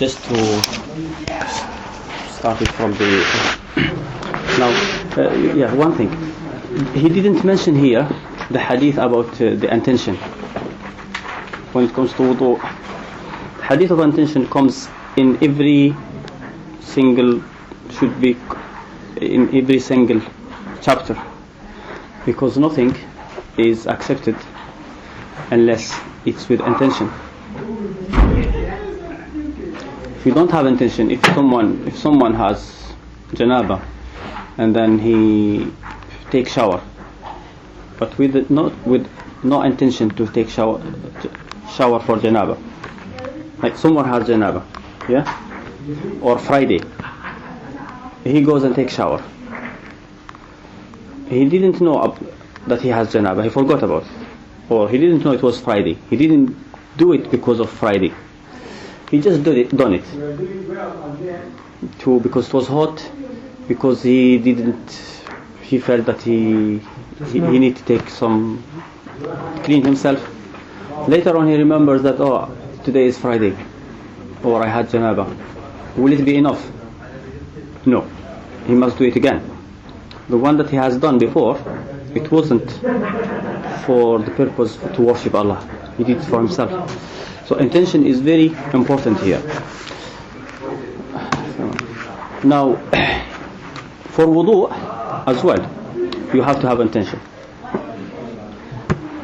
just to start it from the now. One thing he didn't mention here, the hadith about the intention. When it comes to wudu, hadith of intention comes in every single chapter, because nothing is accepted unless it's with intention. If you don't have intention, if someone has janaba and then he takes shower, but with no intention to take shower for janaba, like someone has janaba, or Friday, he goes and takes shower. He didn't know that he has janaba. He forgot about it, or he didn't know it was Friday. He didn't do it because of Friday. He just done it because it was hot, because he felt that he need to take some, clean himself. Later on he remembers that, today is Friday, or I had janaba. Will it be enough? No, he must do it again. The one that he has done before, it wasn't for the purpose to worship Allah. He did it for himself. So intention is very important here. Now, for wudu as well, you have to have intention.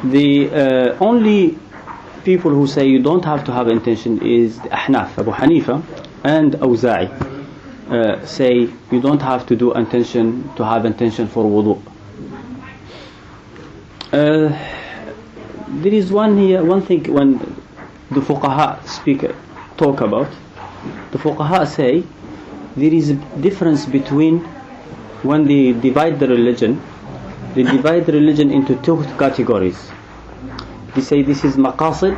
The only people who say you don't have to have intention is the Ahnaf, Abu Hanifa and Awza'i. Say you don't have to do intention to have intention for wudu. There is one thing when the fuqaha talk about. The fuqaha say there is a difference between when they divide the religion. They divide the religion into two categories. They say this is maqasid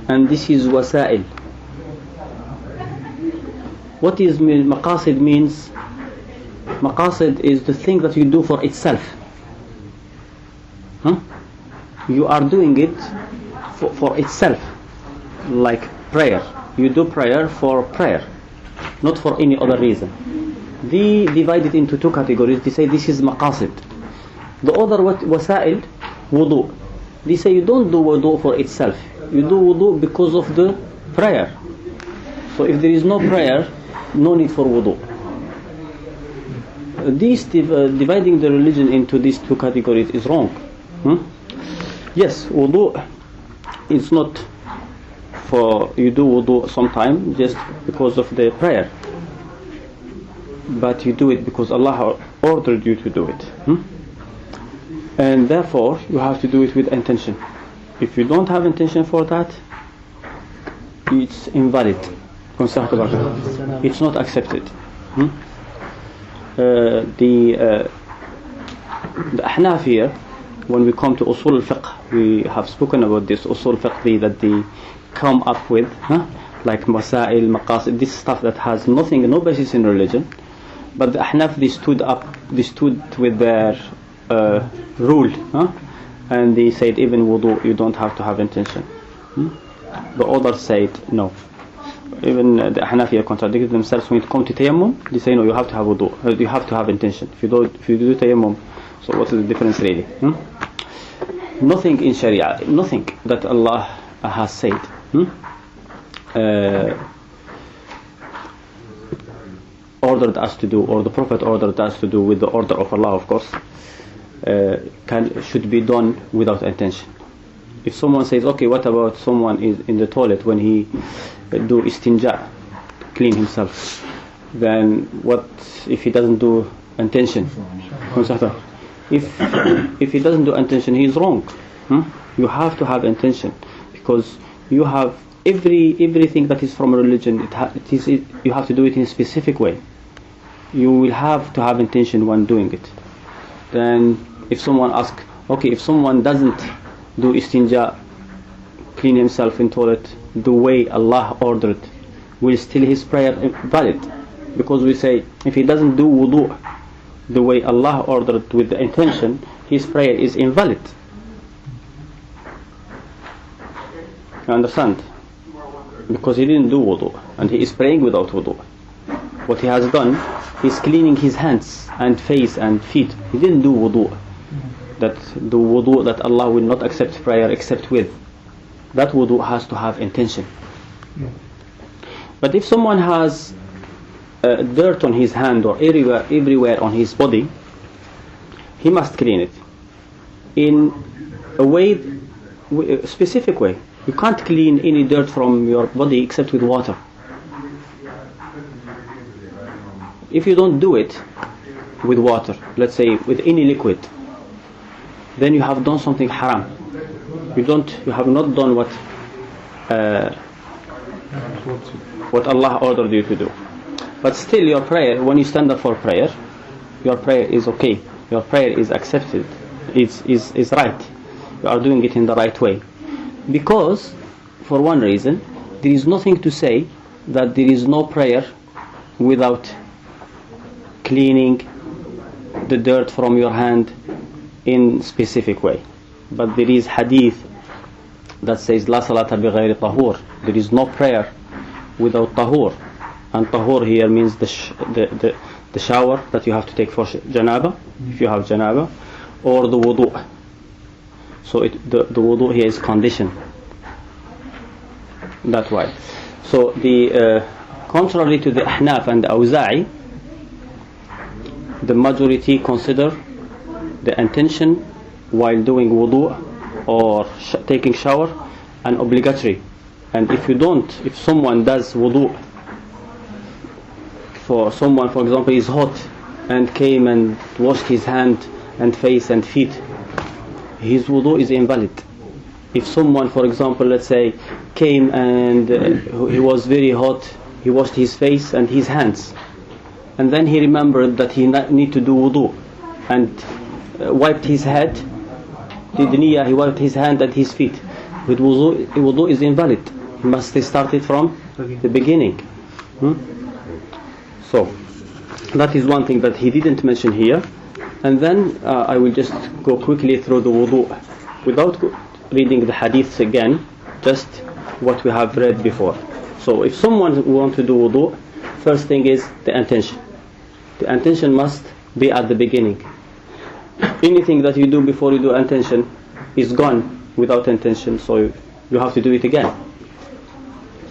and this is wasa'il. What is maqasid means? Maqasid is the thing that you do for itself. You are doing it for itself, like prayer. You do prayer for prayer, not for any other reason. They divide it into two categories. They say this is maqasid. The other wasa'il, wudu. They say you don't do wudu for itself. You do wudu because of the prayer. So if there is no prayer, no need for wudu. Dividing the religion into these two categories is wrong. Yes, wudu is not for you do wudu sometime just because of the prayer, but you do it because Allah ordered you to do it, and therefore you have to do it with intention. If you don't have intention for that, it's invalid. It's not accepted. The Ahnaf here, when we come to usul al-fiqh, we have spoken about this usul al-fiqh that they come up with, like masail, maqasid, this stuff that has no basis in religion. But the Ahnaf, they stood with their rule, and they said even wudu you don't have to have intention. The others said no. Even the Hanafiya contradicted themselves when it comes to tayammum. They say no, you have to have wudu, you have to have intention. If you do tayammum, so what is the difference really? Nothing in Sharia, nothing that Allah has said ordered us to do, or the Prophet ordered us to do with the order of Allah, of course, should be done without intention. If someone says, okay, what about someone is in the toilet when he do istinja, clean himself, then what if he doesn't do intention? If he doesn't do intention, he is wrong. You have to have intention, because you have everything that is from religion. You have to do it in a specific way. You will have to have intention when doing it. Then if someone asks, okay, if someone doesn't do istinja, clean himself in toilet the way Allah ordered, will still his prayer valid? Because we say if he doesn't do wudu the way Allah ordered with the intention, his prayer is invalid. You understand? because he didn't do wudu, and he is praying without wudu. What he has done, he's cleaning his hands and face and feet. He didn't do wudu. That the wudu that Allah will not accept prayer except with. That wudu has to have intention. But if someone has dirt on his hand or everywhere on his body, he must clean it in a specific way. You can't clean any dirt from your body except with water. If you don't do it with water, let's say with any liquid, then you have done something haram. You have not done what Allah ordered you to do. But still, your prayer, when you stand up for prayer, your prayer is okay. Your prayer is accepted. Is right. You are doing it in the right way. Because, for one reason, there is nothing to say that there is no prayer without cleaning the dirt from your hand in specific way. But there is hadith that says La salata bi ghayri tahur. There is no prayer without tahur. And tahur here means the shower that you have to take for janaba, if you have janaba, or the wudu. So the wudu here is condition. That's why. So the contrary to the Ahnaf and the Awza'i, the majority consider the intention while doing wudu or taking shower an obligatory. And if someone does wudu, for someone, for example, is hot and came and washed his hand and face and feet, his wudu is invalid. If someone, for example, let's say, came and he was very hot, he washed his face and his hands, and then he remembered that he need to do wudu, and wiped his head, did niyyah, he wiped his hand and his feet, with wudu is invalid. He must start it from the beginning. So that is one thing that he didn't mention here. And then I will just go quickly through the wudu without reading the hadiths again, just what we have read before. So if someone wants to do wudu, first thing is the intention. The intention must be at the beginning. Anything that you do before you do intention is gone without intention, so you have to do it again.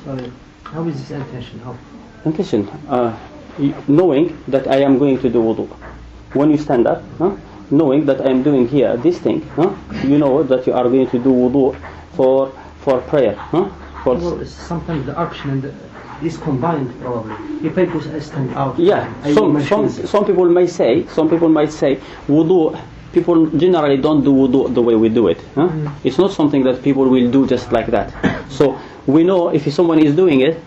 Sorry, how is this intention? How? Intention, knowing that I am going to do wudu. When you stand up, knowing that I am doing here this thing, you know that you are going to do wudu for prayer. Well, sometimes the action is combined probably. If I put stand out. Yeah, some people might say wudu. People generally don't do wudu the way we do it. It's not something that people will do just like that. So we know if someone is doing it,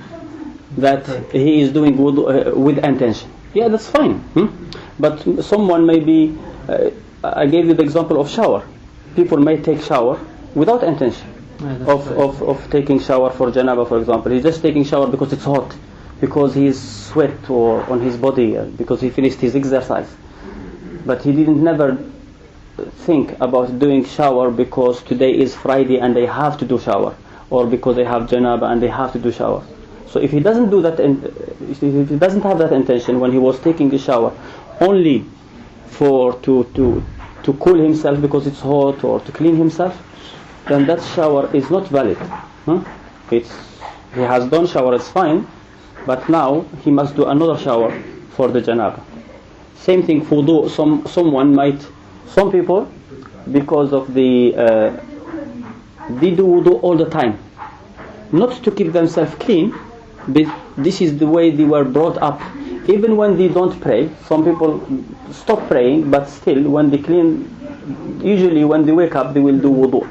that he is doing wudu with intention. Yeah, that's fine. But someone may be, I gave you the example of shower. People may take shower without intention of taking shower for janaba, for example. He's just taking shower because it's hot, because he's sweat or on his body, because he finished his exercise. But he didn't never think about doing shower because today is Friday and they have to do shower, or because they have janaba and they have to do shower. So if he doesn't do that, if he doesn't have that intention when he was taking the shower, only to cool himself because it's hot or to clean himself, then that shower is not valid. He has done shower, it's fine, but now he must do another shower for the janaba. Same thing for wudu. Some people, because of they do wudu all the time, not to keep themselves clean. But this is the way they were brought up. Even when they don't pray, some people stop praying, but still when they clean, usually when they wake up they will do wudu,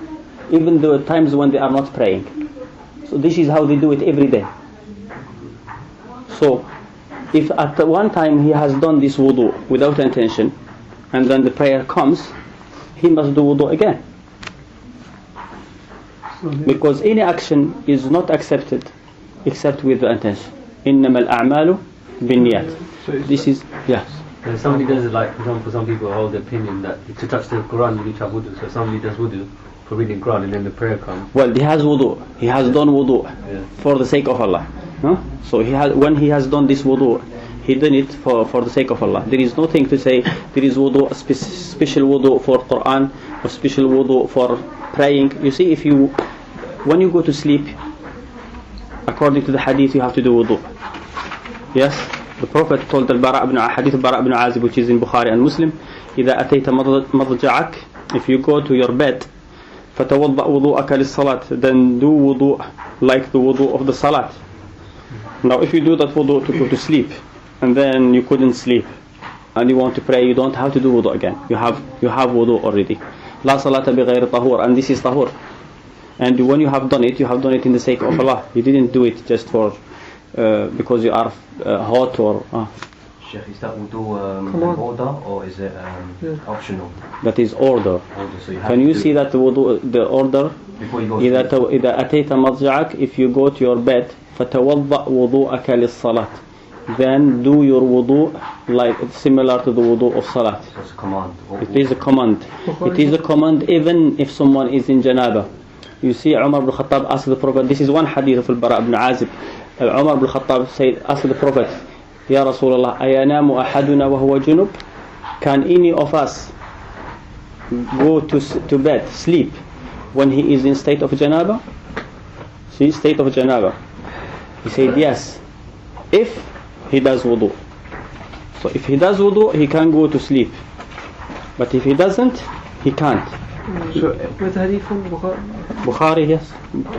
even the times when they are not praying. So this is how they do it every day. So if at one time he has done this wudu without intention, and then the prayer comes, he must do wudu again, because any action is not accepted except with the intention. إنما الأعمال بالنيات. This is, yes. When somebody does it, like for example, some people hold the opinion that to touch the Quran you need to have wudu. So somebody does wudu for reading Quran and then the prayer comes. Well, he has wudu. He has done wudu for the sake of Allah. Huh? So when he has done this wudu, he done it for the sake of Allah. There is nothing to say there is wudu, special wudu for Quran or special wudu for praying. You see, when you go to sleep, according to the hadith, you have to do wudu. Yes, the Prophet told hadith al-Bara ibn Azib, which is in Bukhari and Muslim, إذا أتيت مضجعك, if you go to your bed, فتوضأ وضوءك للصلاة, then do wudu like the wudu of the salat. Now if you do that wudu to go to sleep, and then you couldn't sleep, and you want to pray, you don't have to do wudu again. You have wudu already. لا صلاة بغير طهور, and this is tahur. And when you have done it in the sake of Allah. You didn't do it just for because you are hot or. Sheikh, is that wudu an order or is it optional? That is order. So you Can you see that the wudu, the order? Before you go إذا أتيت مضجعك, if you go to your bed, فتوضأ وضوءك للصلاة, then do your wudu like similar to the wudu of salat. So it's a command. It is a command. It is a command even if someone is in janaba. You see, Umar ibn Khattab asked the Prophet. This is one hadith of al-Bara ibn Azib. Umar ibn Khattab asked the Prophet, Ya Rasulullah, ayanamu ahaduna wa huwa junub? Can any of us go to bed, sleep, when he is in state of janaba? See, state of janaba. He said yes, if he does wudu. So if he does wudu, he can go to sleep. But if he doesn't, he can't. So, with hadith from Bukhari, yes.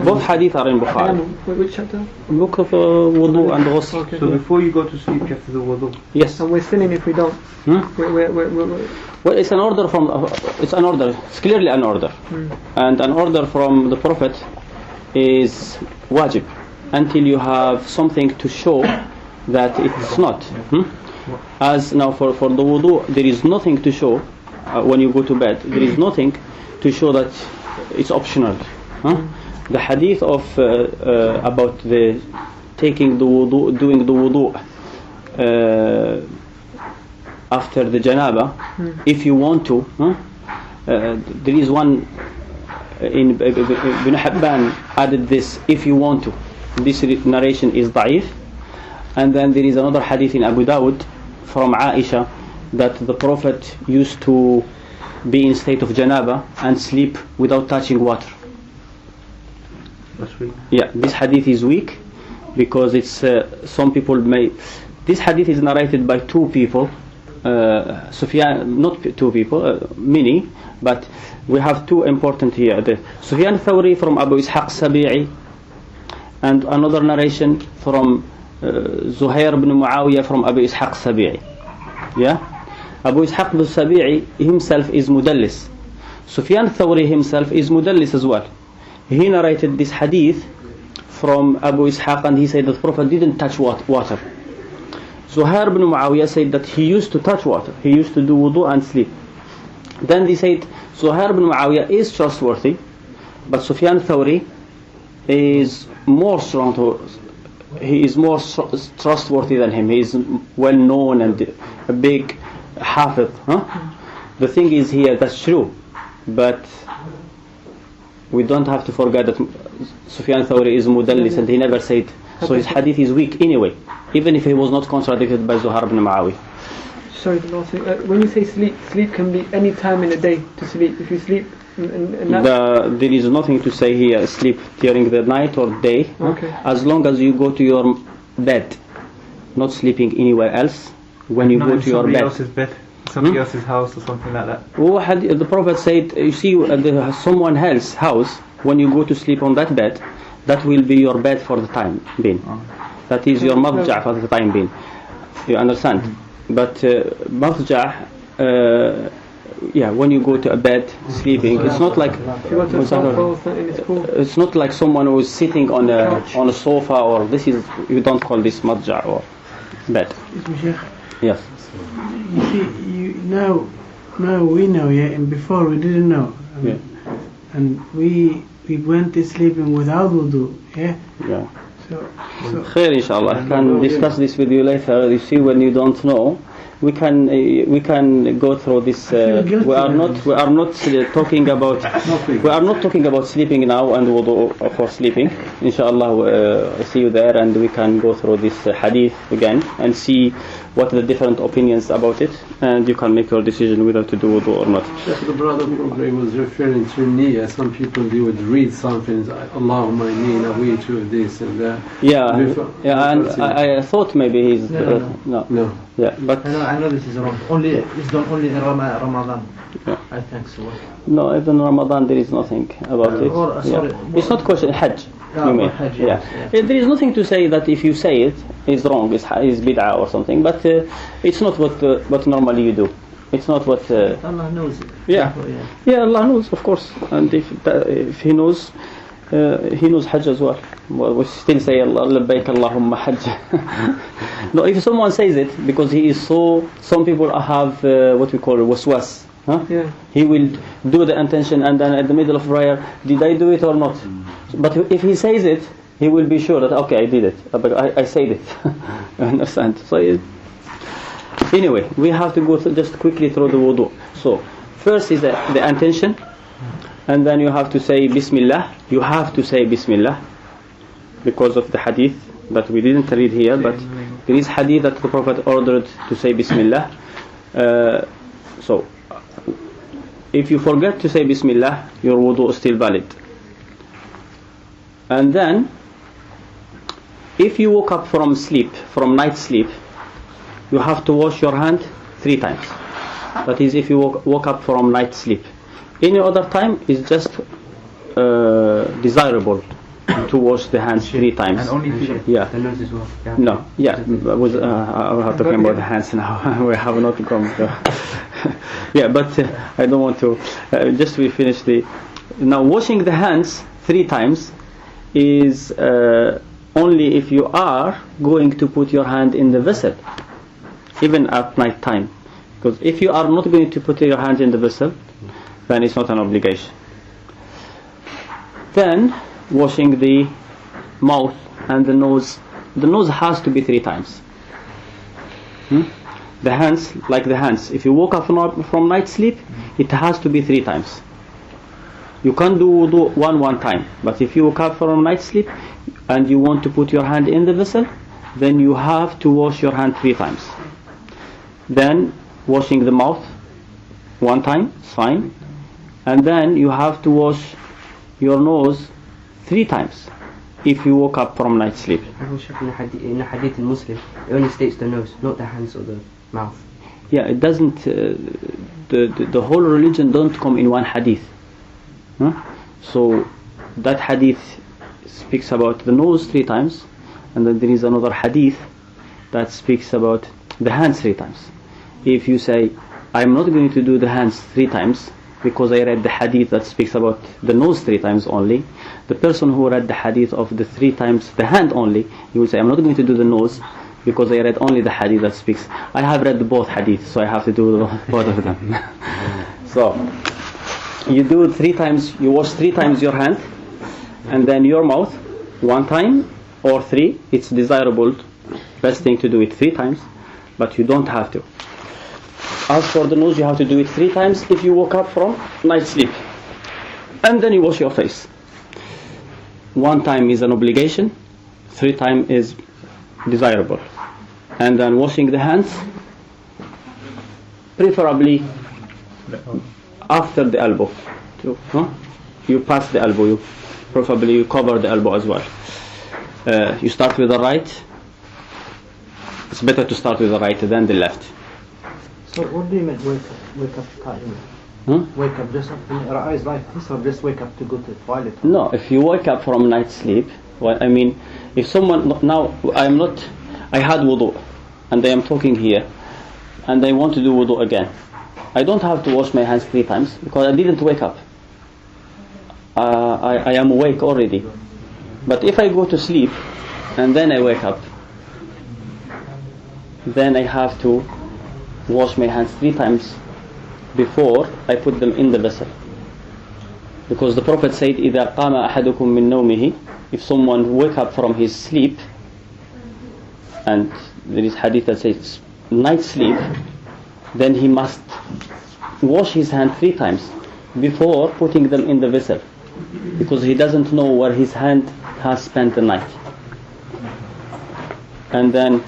Both hadith are in Bukhari. Which chapter? Book of wudu and ghusl. Okay. So before you go to sleep, you have to do wudu. Yes. And we're sinning if we don't. Well, it's an order from. It's an order. It's clearly an order. And an order from the Prophet is wajib until you have something to show that it's not. As now for the wudu, there is nothing to show when you go to bed. There is nothing to show that it's optional. The hadith of about the taking the wudu, doing the wudu after the janaba, if you want to, there is one in Ibn Hibban added this, if you want to. This narration is da'if. And then there is another hadith in Abu Dawud from Aisha that the Prophet used to be in state of janaba and sleep without touching water. That's weak. Yeah, this hadith is weak because it's some people may. This hadith is narrated by two people. Sufyan, not two people, many, but we have two important here. The Sufyan Thawri from Abu Ishaq Sabi'i, and another narration from Zuhair ibn Muawiyah from Abu Ishaq Sabi'i. Yeah, Abu Ishaq ibn Sabi'i himself is mudallis. Sufyan Thawri himself is mudallis as well. He narrated this hadith from Abu Ishaq and he said that the Prophet didn't touch water. Zuhair ibn Muawiyah said that he used to touch water. He used to do wudu and sleep. Then they said Zuhair ibn Muawiyah is trustworthy, but Sufyan Thawri is more strong. He is more trustworthy than him. He is well known and a big hafiz. The thing is here, that's true, but we don't have to forget that Sufyan Thawri is mudallis and he never said. So his hadith is weak anyway, even if he was not contradicted by Zuhair ibn Muawiyah. Sorry, the last thing. When you say sleep can be any time in the day to sleep. If you sleep there is nothing to say here sleep during the night or day. Okay. As long as you go to your bed, not sleeping anywhere else. When you go to your bed, Somebody else's bed, somebody else's house or something like that. The Prophet said, you see, someone else's house, when you go to sleep on that bed, that will be your bed for the time being. That is your madja' for the time being. You understand? But madja', when you go to a bed sleeping, it's not like it's not like someone who is sitting on a sofa, or this is, you don't call this madja' or bed. Yes. You see, now we know, and before we didn't know, and we went to sleeping without wudu, Yeah. So Khair, inshallah. I can discuss this with you later. You see, when you don't know, we can go through this. We are not talking about sleeping now and wudu for sleeping. Inshallah, see you there, and we can go through this hadith again and see what are the different opinions about it, and you can make your decision whether to do wudu or not. The brother probably was referring to niyyah. Some people they would read something, Allahumma inni nawaitu this and that. Yeah, and I thought maybe he's no. Yeah, but I know this is wrong. It's done only in Ramadan. Yeah. I think so. No, even Ramadan there is nothing about it. Sorry. It's not question Hajj. You mean? Hajj, Yeah. There is nothing to say that if you say it, it's wrong, it's bid'ah or something. But it's not what normally you do. It's not what. Allah knows it. Yeah, Allah knows, of course. And if He knows, He knows Hajj as well. We still say Allah labbaik Allahumma Hajj. No, if someone says it because he is so. Some people have what we call waswas. Huh? Yeah. He will do the intention and then at the middle of prayer, did I do it or not? But if he says it, he will be sure that okay, I did it. But I said it. You understand? So anyway, we have to go just quickly through the wudu. So first is the intention, and then you have to say Bismillah. You have to say Bismillah because of the hadith that we didn't read here, but there is hadith that the Prophet ordered to say Bismillah. So if you forget to say Bismillah, your wudu is still valid. And then if you woke up from night sleep, you have to wash your hand 3 times. That is if you woke up from night sleep. Any other time is just desirable to wash the hands 3 times. And only if you the nose as well. Yeah. No, yeah. I'm talking about the hands now. We have not come. Yeah, but I don't want to. Just we finish the. Now washing the hands 3 times is only if you are going to put your hand in the vessel, even at night time. Because if you are not going to put your hand in the vessel, then it's not an obligation. Then washing the mouth and the nose. The nose has to be 3 times. The hands, like the hands. If you woke up from night sleep, it has to be 3 times. You can't do wudu one time. But if you woke up from night sleep and you want to put your hand in the vessel, then you have to wash your hand 3 times. Then washing the mouth 1 time, it's fine. And then you have to wash your nose 3 times if you woke up from night sleep. In the hadith in Muslim, it only states the nose, not the hands or the mouth. Yeah, it doesn't. The whole religion don't come in one hadith. So that hadith speaks about the nose 3 times, and then there is another hadith that speaks about the hands 3 times. If you say, I'm not going to do the hands 3 times because I read the hadith that speaks about the nose 3 times only, the person who read the hadith of the 3 times the hand only, he will say, I'm not going to do the nose because I read only the hadith that speaks. I have read both hadiths, so I have to do both of them. So you do 3 times, you wash 3 times your hand, and then your mouth 1 time or 3. It's desirable, best thing to do it 3 times, but you don't have to. As for the nose, you have to do it 3 times if you woke up from night sleep, and then you wash your face. 1 time is an obligation, 3 times is desirable. And then washing the hands, preferably after the elbow. You pass the elbow, preferably you cover the elbow as well. You start with the right. It's better to start with the right than the left. So what do you mean wake up? Wake up just open your eyes like this, or just wake up to go to the toilet? No, if you wake up from night sleep, well, I mean, if someone now I had wudu and I am talking here and I want to do wudu again, I don't have to wash my hands 3 times because I didn't wake up. I am awake already. But if I go to sleep and then I wake up, then I have to wash my hands 3 times before I put them in the vessel. Because the Prophet said, إِذَا قَامَ أَحَدُكُم مِّن نَوْمِهِ, if someone wake up from his sleep, and there is hadith that says night sleep, then he must wash his hand 3 times before putting them in the vessel, because he doesn't know where his hand has spent the night. And then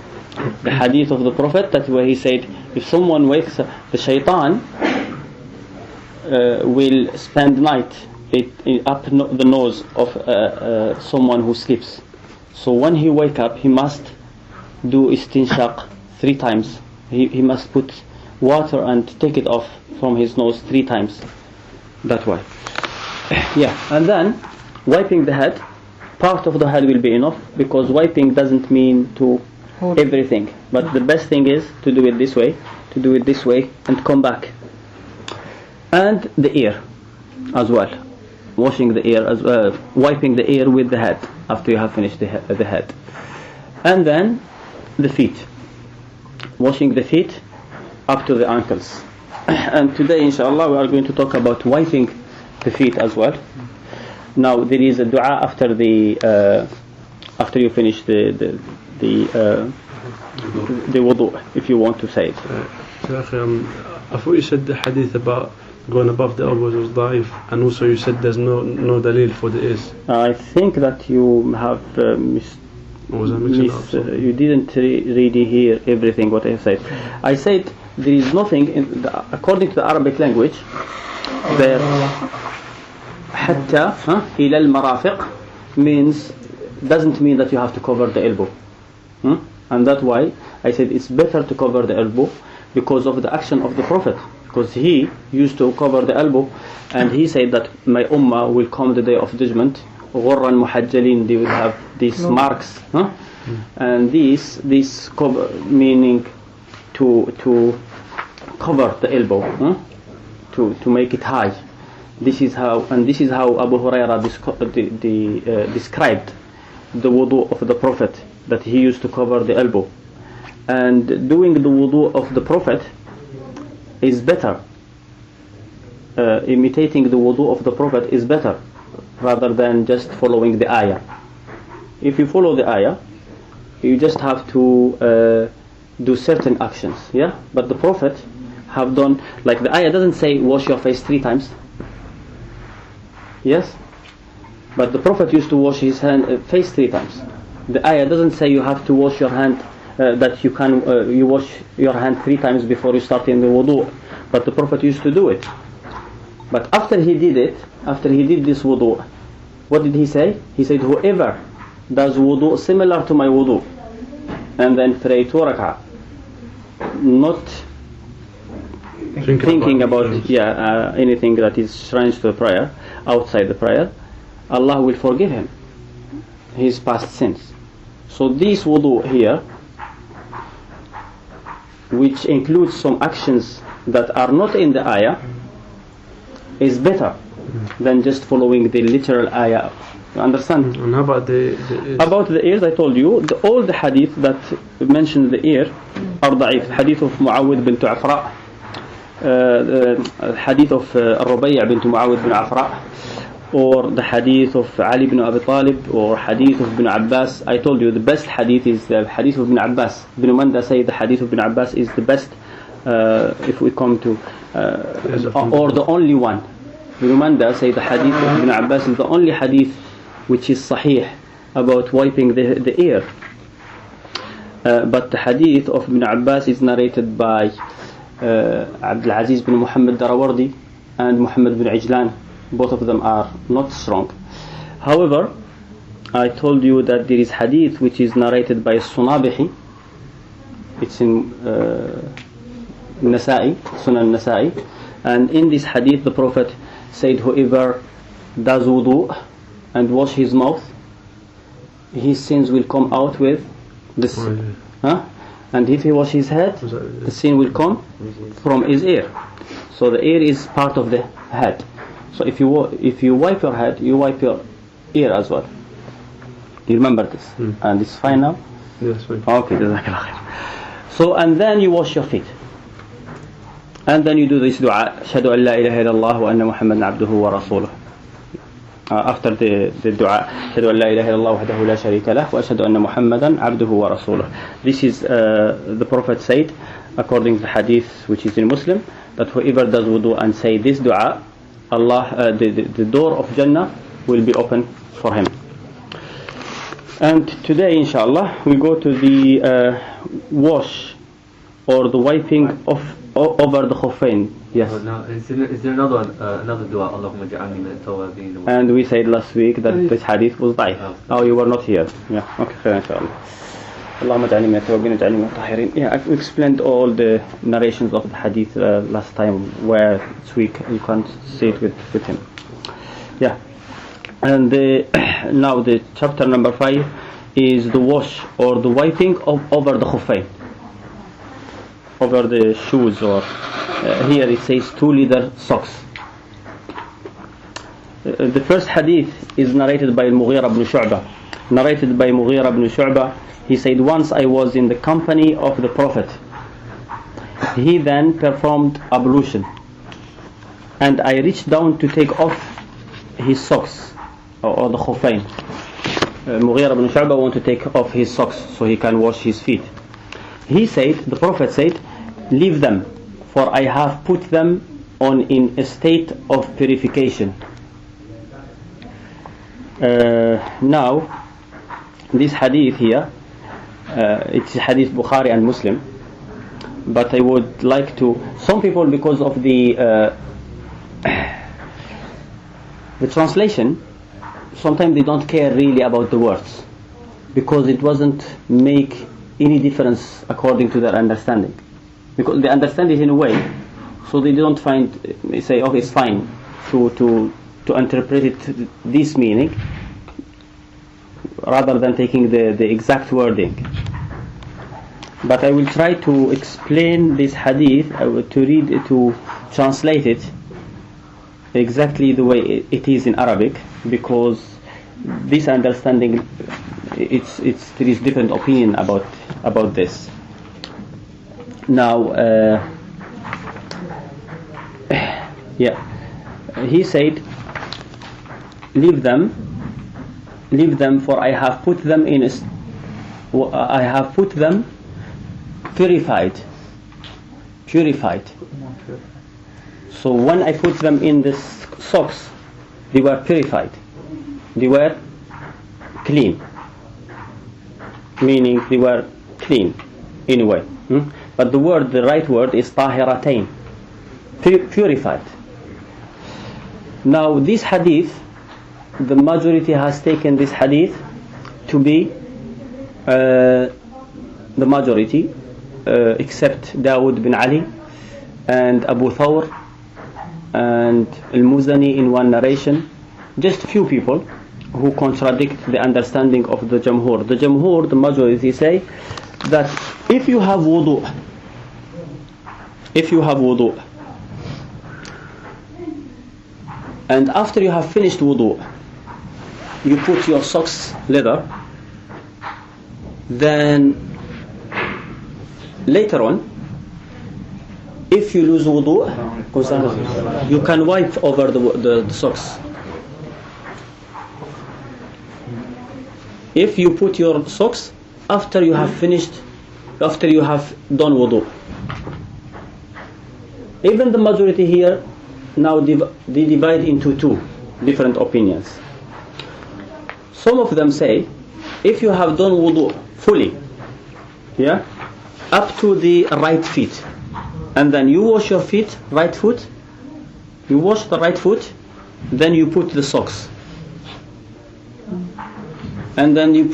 the hadith of the Prophet, that where he said, if someone wakes up, the shaitan will spend night up the nose of someone who sleeps. So when he wake up, he must do istinshaq 3 times. He must put water and take it off from his nose 3 times. That way. Yeah, and then wiping the head, part of the head will be enough, because wiping doesn't mean to everything. But the best thing is to do it this way, and come back. And the ear as well. Washing the ear as well, wiping the ear with the head after you have finished the head. And then the feet. Washing the feet up to the ankles. And today, inshallah, we are going to talk about wiping the feet as well. Now, there is a dua after after you finish the wudu, if you want to say it. I thought you said the hadith about going above the elbows was da'if, and also you said there's no dalil for the ears. I think that you have you didn't really hear everything what I said. I said there is nothing according to the Arabic language there حتى إلى المرافق doesn't mean that you have to cover the elbow. And that's why I said it's better to cover the elbow, because of the action of the Prophet, because he used to cover the elbow, and he said that my ummah will come the day of judgment غُرًّا مُحَجَّلِينَ, they will have these marks, and this cover, meaning to cover the elbow, to make it high. This is how Abu Hurairah described the wudu of the Prophet, that he used to cover the elbow. And doing the wudu of the Prophet is better. Imitating the wudu of the Prophet is better, rather than just following the ayah. If you follow the ayah, you just have to do certain actions, yeah. But the Prophet have done, like the ayah doesn't say wash your face 3 times. Yes, but the Prophet used to wash his face 3 times. The ayah doesn't say you have to wash your hand, that you can you wash your hand 3 times before you start in the wudu. But the Prophet used to do it. But after he did this wudu, what did he say? He said, whoever does wudu similar to my wudu, and then pray 2 rak'ah, not thinking about anything that is strange to the prayer, outside the prayer, Allah will forgive him his past sins. So this wudu here, which includes some actions that are not in the ayah, is better than just following the literal ayah. You understand? And how about the ears? About the ears, I told you, all the hadith that mention the ear are da'if. Hadith of Muawwid bint Afra, hadith of Rubayya bint Muawwid bin Afra, or the hadith of Ali ibn Abi Talib, or hadith of Ibn Abbas. I told you the best hadith is the hadith of Ibn Abbas. Ibn Manda say the hadith of Ibn Abbas is the best, if we come to or the only one. Ibn Manda say the hadith of Ibn Abbas is the only hadith which is sahih about wiping the ear. But the hadith of Ibn Abbas is narrated by Abdul Aziz bin Muhammad Darawardi and Muhammad bin Ijlan. Both of them are not strong. However, I told you that there is hadith which is narrated by Sunabihi. It's in Nasa'i, Sunan Nasa'i, and in this hadith the Prophet said, whoever does wudu and wash his mouth, his sins will come out with this. And if he wash his head, the sin will come from his ear. So the ear is part of the head. So if you wipe your head, you wipe your ear as well. You remember this? And it's fine now? Yes, fine. Okay, jazakallah khair. So, and then you wash your feet. And then you do this dua, Ashhadu an la ilaha illallah wa anna Muhammadan abduhu wa rasuluh. After the dua, Ashhadu an la ilaha illallah wahdahu la sharika lah wa ashhadu anna Muhammadan abduhu wa rasuluh. This is the Prophet said according to the hadith which is in Muslim, that whoever does wudu and say this dua, Allah, the door of Jannah will be open for him. And today, inshallah, we go to the wash or the wiping of over the khuffain. Yes. No, is there another dua? Allahumma ja'alni min at-tawwabin. And we said last week that this hadith was da'if. Oh, you were not here. Yeah. Okay, fair, inshallah. Allahumma ja'alni min at-tawwabin waj'alni min at-tahirin. Yeah, I've explained all the narrations of the hadith last time where it's weak. You can't say it with him. Yeah. And now the chapter number 5 is the wash or the wiping over the khuffain, over the shoes, or here it says 2 leather socks. The first hadith is narrated by Mughira ibn Shu'bah. Narrated by Mughira ibn Shu'bah, he said, once I was in the company of the Prophet. He then performed ablution, and I reached down to take off his socks or the khuffain. Mughira ibn Shu'bah wanted to take off his socks so he can wash his feet. He said, the Prophet said, leave them, for I have put them on in a state of purification. Now, this hadith here, it's hadith Bukhari and Muslim, but I would like to, some people, because of the translation, sometimes they don't care really about the words, because it doesn't make any difference according to their understanding, because they understand it in a way, so they don't find, they say, okay, it's fine to interpret it this meaning rather than taking the exact wording. But I will try to explain this hadith, to translate it exactly the way it is in Arabic, because this understanding, there is different opinion about this. Now, he said, leave them, for I have put them purified. So when I put them in the socks, they were purified. They were clean. Meaning they were clean anyway. But the right word is tahiratain, purified. Now this hadith, the majority has taken this hadith to be the majority, except Dawood bin Ali and Abu Thawr and Al-Muzani in one narration. Just few people who contradict the understanding of the Jamhur. The Jamhur, the majority, say that if you have wudu, and after you have finished wudu, you put your socks leather, then later on, if you lose wudu, you can wipe over the socks. If you put your socks after you have done wudu. Even the majority here now they divide into 2 different opinions. Some of them say, if you have done wudu fully, up to the right feet, and then you wash your feet, right foot, you wash the right foot, then you put the socks, and then you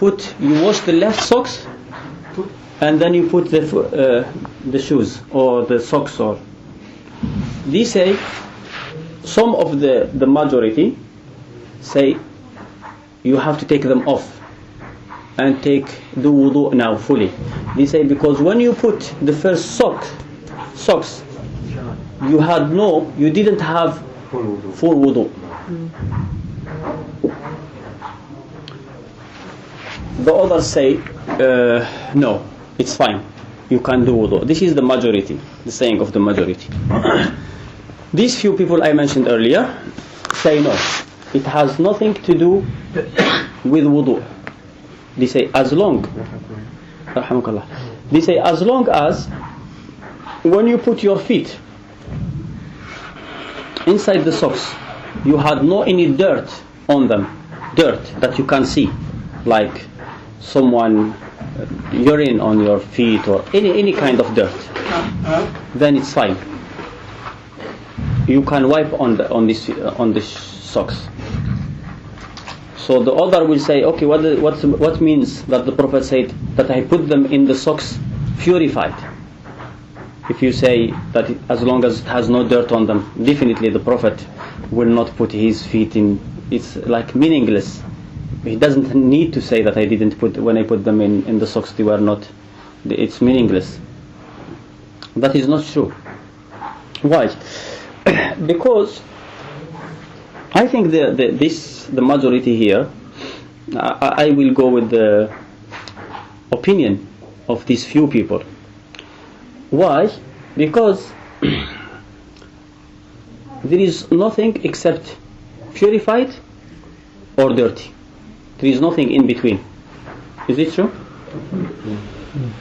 wash the left socks, and then you put the shoes or the socks. Or they say, some of the majority say you have to take them off and take the wudu now fully. They say because when you put the first socks, you didn't have full wudu. The others say no, it's fine, you can do wudu. This is the majority, the saying of the majority. These few people I mentioned earlier say no, it has nothing to do with wudu. They say as long as when you put your feet inside the socks, you had no any dirt on them, dirt that you can see, like someone urine on your feet or any kind of dirt, then it's fine. You can wipe on this socks. So the other will say, okay, what means that the Prophet said that I put them in the socks purified? If you say that as long as it has no dirt on them, definitely the Prophet will not put his feet in. It's like meaningless. He doesn't need to say that I didn't put, when I put them in the socks they were not. It's meaningless. That is not true. Why? Because I think the majority here, I will go with the opinion of these few people. Why? Because there is nothing except purified or dirty. There is nothing in between. Is it true?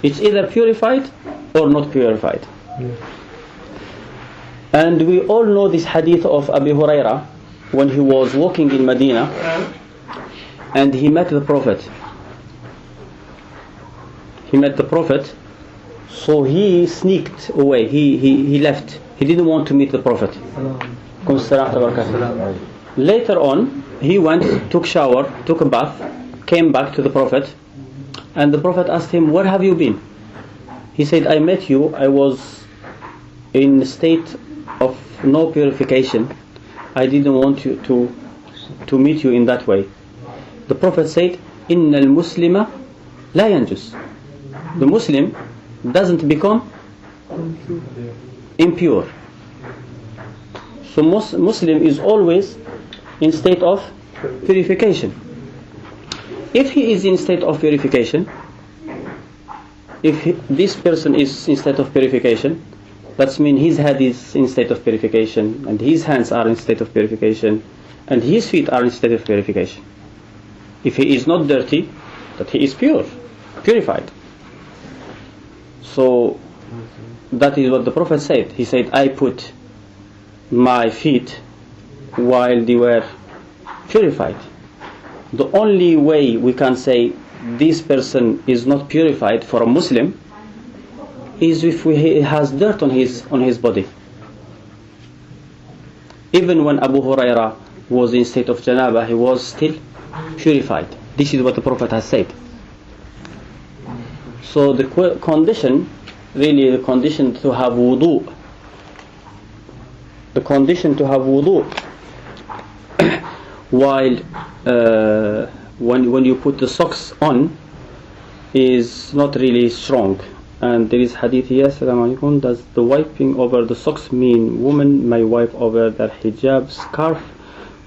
It's either purified or not purified. And we all know this hadith of Abu Huraira when he was walking in Medina and he met the Prophet. He met the Prophet, so he sneaked away. He left. He didn't want to meet the Prophet. Later on, he went, took shower, took a bath, came back to the Prophet, and the Prophet asked him, "Where have you been?" He said, "I met you. I was in a state of no purification. I didn't want you to meet you in that way." The Prophet said, "Inna al-Muslima la yanjus." The Muslim doesn't become impure. So Muslim is always in state of purification. If he is in state of purification, this person is in state of purification, that means his head is in state of purification, and his hands are in state of purification, and his feet are in state of purification. If he is not dirty, that he is purified. So that is what the Prophet said. He said, "I put my feet while they were purified." The only way we can say this person is not purified for a Muslim is if he has dirt on his body. Even when Abu Huraira was in state of janaba, he was still purified. This is what the Prophet has said. So the condition, really the condition to have wudu, while when you put the socks on, is not really strong. And there is hadith here, Assalamu alaikum, does the wiping over the socks mean women may wipe over their hijab scarf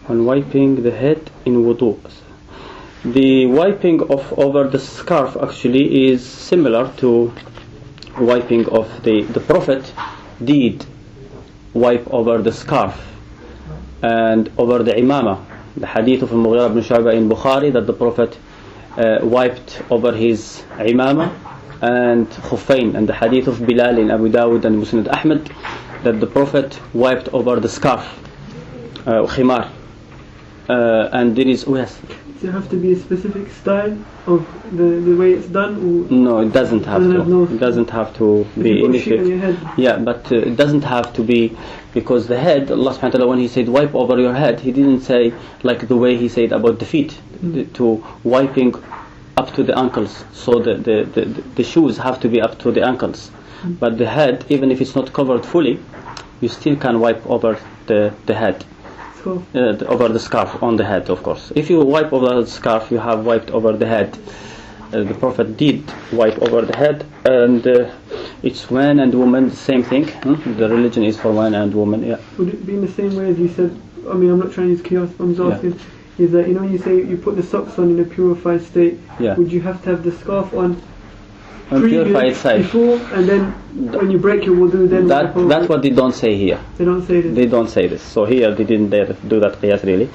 when wiping the head in wudu? The wiping over the scarf actually is similar to wiping of the Prophet did wipe over the scarf and over the imama. The hadith of Al-Mughira ibn Shu'ba in Bukhari, that the Prophet wiped over his imama and khuffain, and the hadith of Bilal in Abu Dawud and Musnad Ahmad, that the Prophet wiped over the scarf, khimar. And there is, yes. Does it have to be a specific style of the way it's done? Or no, it doesn't have to. It doesn't have to be initiated. Yeah, but it doesn't have to be, because the head, Allah subhanahu wa ta'ala, when He said wipe over your head, He didn't say like the way He said about the feet, to wiping up to the ankles. So the shoes have to be up to the ankles. But the head, even if it's not covered fully, you still can wipe over the head. Over the scarf on the head, of course. If you wipe over the scarf, you have wiped over the head. The Prophet did wipe over the head, and it's man and woman, the same thing. The religion is for man and woman. Yeah. Would it be in the same way as you said? I mean, I'm not trying to use chaos, but I'm just asking. Is that, you know, you say you put the socks on in a purified state? Yeah. Would you have to have the scarf on Unpurified side. Before and then when you break your wudu, then That's what they don't say here. They don't say this. They don't say this. So here they didn't dare do that qiyas really,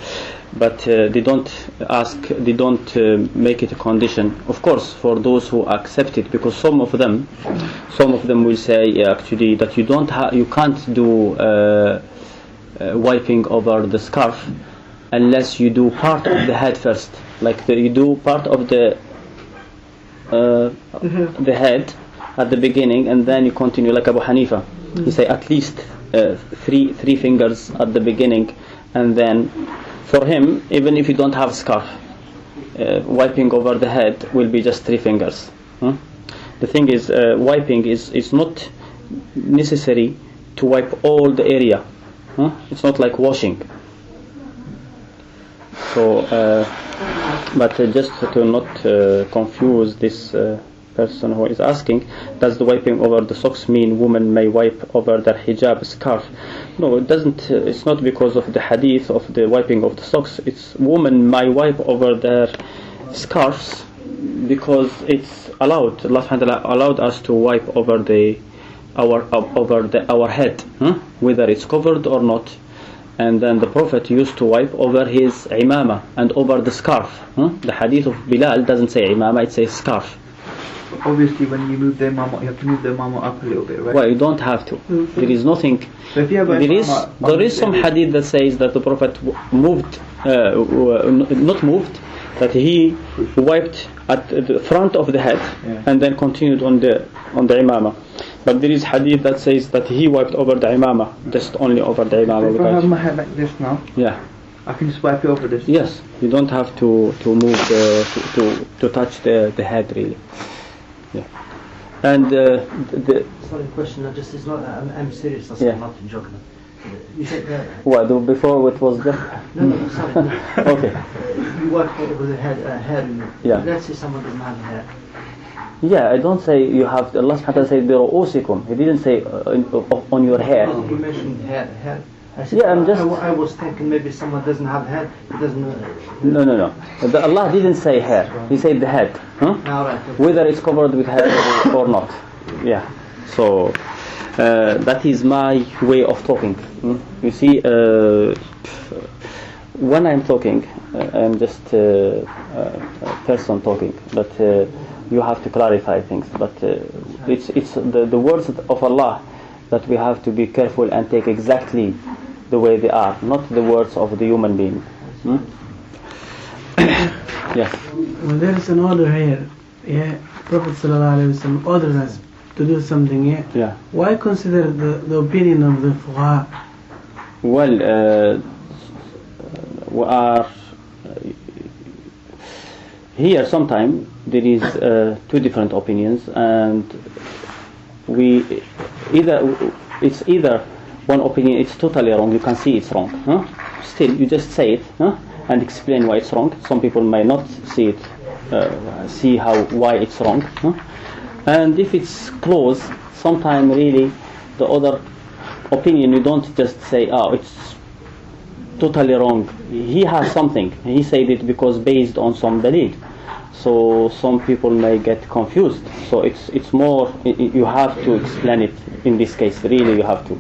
but they don't ask. They don't make it a condition. Of course, for those who accept it, because some of them will say actually that you can't do wiping over the scarf unless you do part of the head first. Like you do part of the head at the beginning, and then you continue, like Abu Hanifa. He say at least three fingers at the beginning, and then for him, even if you don't have scarf, wiping over the head will be just 3 fingers. The thing is, wiping is not necessary to wipe all the area. It's not like washing. So but just to not confuse this person who is asking, does the wiping over the socks mean women may wipe over their hijab scarf? No, it doesn't. It's not because of the hadith of the wiping of the socks. It's women may wipe over their scarves because it's allowed. Allah subhanahu wa ta'ala allowed us to wipe over our head, whether it's covered or not. And then the Prophet used to wipe over his imama and over the scarf. The hadith of Bilal doesn't say imama, it says scarf. Obviously, when you move the imama, you have to move the imama up a little bit, right? Well, you don't have to. There is nothing. So if you have there is some hadith that says that the Prophet moved, not moved, that he wiped at the front of the head and then continued on the imama. But there is hadith that says that he wiped over the imama, just only over the imama. If I have my head like this now, I can just wipe it over this. Yes, you don't have to move to touch the head really. Yeah. And sorry, question. It's not. I'm serious. I'm not joking. You said what before it was there? No, sorry. Okay. You wipe over the hair. Yeah. Let's say someone doesn't have hair. Yeah, I don't say you have. Allah subhanahu wa ta'ala said biru'usikum. He didn't say on your hair. You mentioned hair. I said, Yeah, I'm just. I was thinking maybe someone doesn't have hair. He doesn't. No. Allah didn't say hair. He said the head. All right. Okay. Whether it's covered with hair or not. Yeah. So that is my way of talking. You see, when I'm talking, I'm just a person talking, but you have to clarify things. But it's the words of Allah that we have to be careful and take exactly the way they are, not the words of the human being. Yes. Well, there is an order here. Prophet ﷺ ordered us to do something. Yeah. Why consider the opinion of the fuqaha? Well, we are here. Sometimes there is 2 different opinions, and it's either one opinion it's totally wrong. You can see it's wrong. Still, you just say it and explain why it's wrong. Some people may not see it, why it's wrong. And if it's close, sometimes really the other opinion you don't just say, it's totally wrong. He has something. He said it because based on some dalil. So some people may get confused. So it's more. You have to explain it. In this case, really, you have to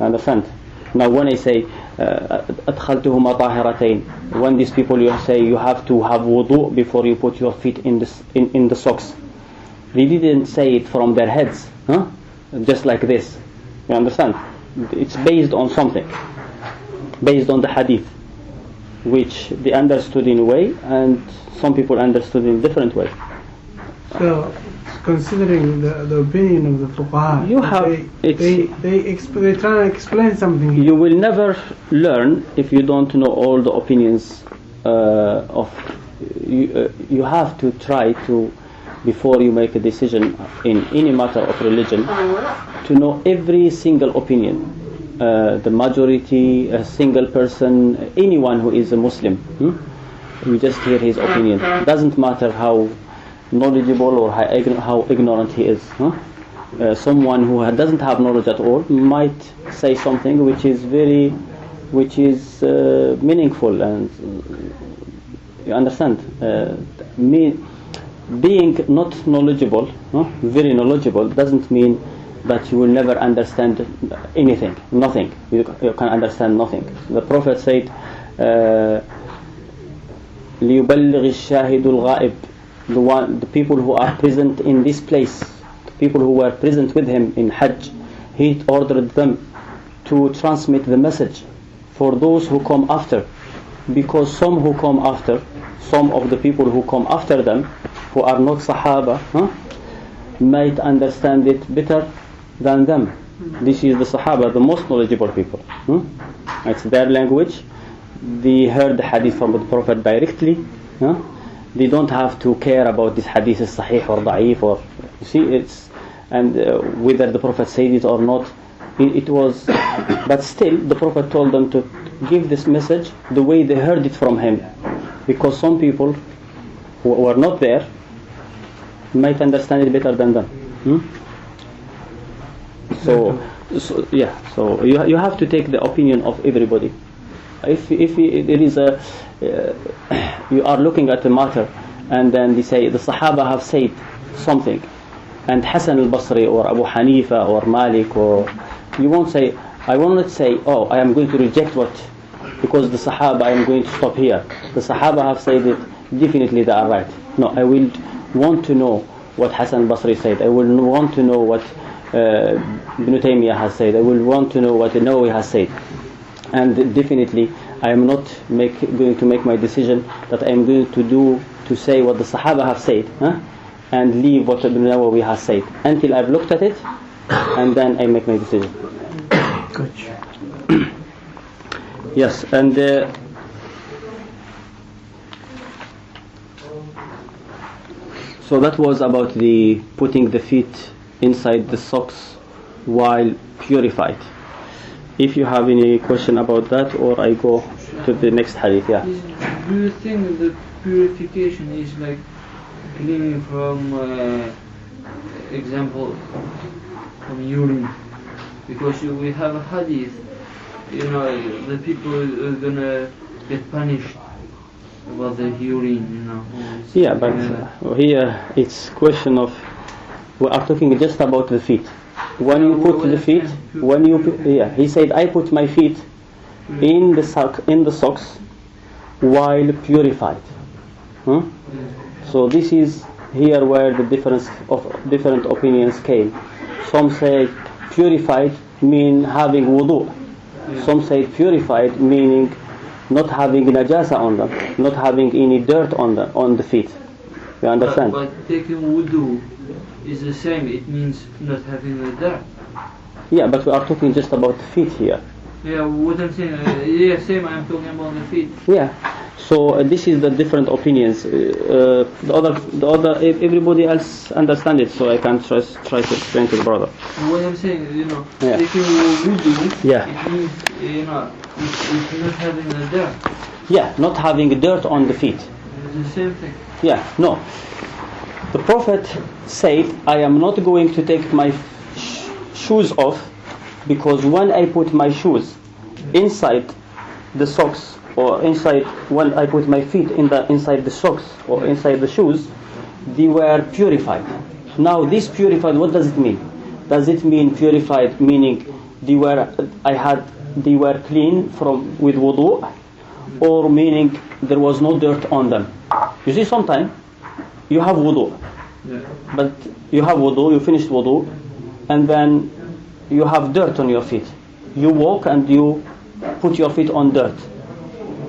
understand. Now, when I say أدخلتهما طاهرتين, when these people you say you have to have wudu before you put your feet in the socks, they didn't say it from their heads, just like this. You understand? It's based on something, based on the hadith, which they understood in a way, and some people understood in a different way. So, considering the opinion of the fuqaha, they try to explain something here. You will never learn if you don't know all the opinions you have to try to, before you make a decision in any matter of religion, to know every single opinion, the majority, a single person, anyone who is a Muslim. You just hear his opinion. Doesn't matter how knowledgeable or how ignorant he is. Someone who doesn't have knowledge at all might say something which is meaningful, and you understand. being not knowledgeable, very knowledgeable, doesn't mean that you will never understand anything, nothing. You can understand nothing. The Prophet said, لِيُبَلِّغِ الشَّاهِدُ الْغَائِبِ, the people who are present in this place, the people who were present with him in Hajj, he ordered them to transmit the message for those who come after, because some who come after, some of the people who come after them, who are not Sahaba, might understand it better than them. This is the Sahaba, the most knowledgeable people. It's their language. They heard the hadith from the Prophet directly. They don't have to care about this hadith is sahih or da'if, or you see, it's and whether the Prophet said it or not. It was, but still the Prophet told them to give this message the way they heard it from him, because some people who were not there might understand it better than them. So you have to take the opinion of everybody. If there is a you are looking at a matter and then they say the Sahaba have said something, and Hassan al-Basri or Abu Hanifa or Malik, or you won't say, I will not say, oh, I am going to reject what, because the Sahaba, I am going to stop here. The Sahaba have said it, definitely they are right. No, I will want to know what Hassan al-Basri said. I will want to know what Ibn Taymiyyah has said. I will want to know what Nawawi has said. And definitely I am not going to make my decision that I am going to say what the Sahaba have said, and leave what Ibn Nawawi has said until I've looked at it, and then I make my decision. Good. Yes, and so that was about the putting the feet inside the socks while purified. If you have any question about that, or I go to the next hadith. Yeah. Do you think the purification is like cleaning from, example, from urine? Because we have a hadith, the people are gonna get punished about the urine, Yeah, but here it's question of, we are talking just about the feet. When you put the feet, he said, I put my feet in the socks while purified. So this is here where the difference of different opinions came. Some say purified mean having wudu. Some say purified meaning not having najasa on them, not having any dirt on the feet. You understand? But taking wudu is the same. It means not having the dirt. Yeah, but we are talking just about the feet here. Yeah, what I'm saying. Same. I'm talking about the feet. Yeah. So this is the different opinions. The other, everybody else understand it. So I can try to explain to the brother. What I'm saying, taking wudu. Yeah. It means, it's not having the dirt. Yeah, not having dirt on the feet. It's the same thing. Yeah. No. The Prophet said, I am not going to take my shoes off, because when I put my shoes inside the socks, or when I put my feet inside the socks or inside the shoes, they were purified. Now this purified, what does it mean? Does it mean purified meaning they were clean with wudu, or meaning there was no dirt on them? You see, sometimes you have wudu, but you finished wudu, and then you have dirt on your feet. You walk and you put your feet on dirt.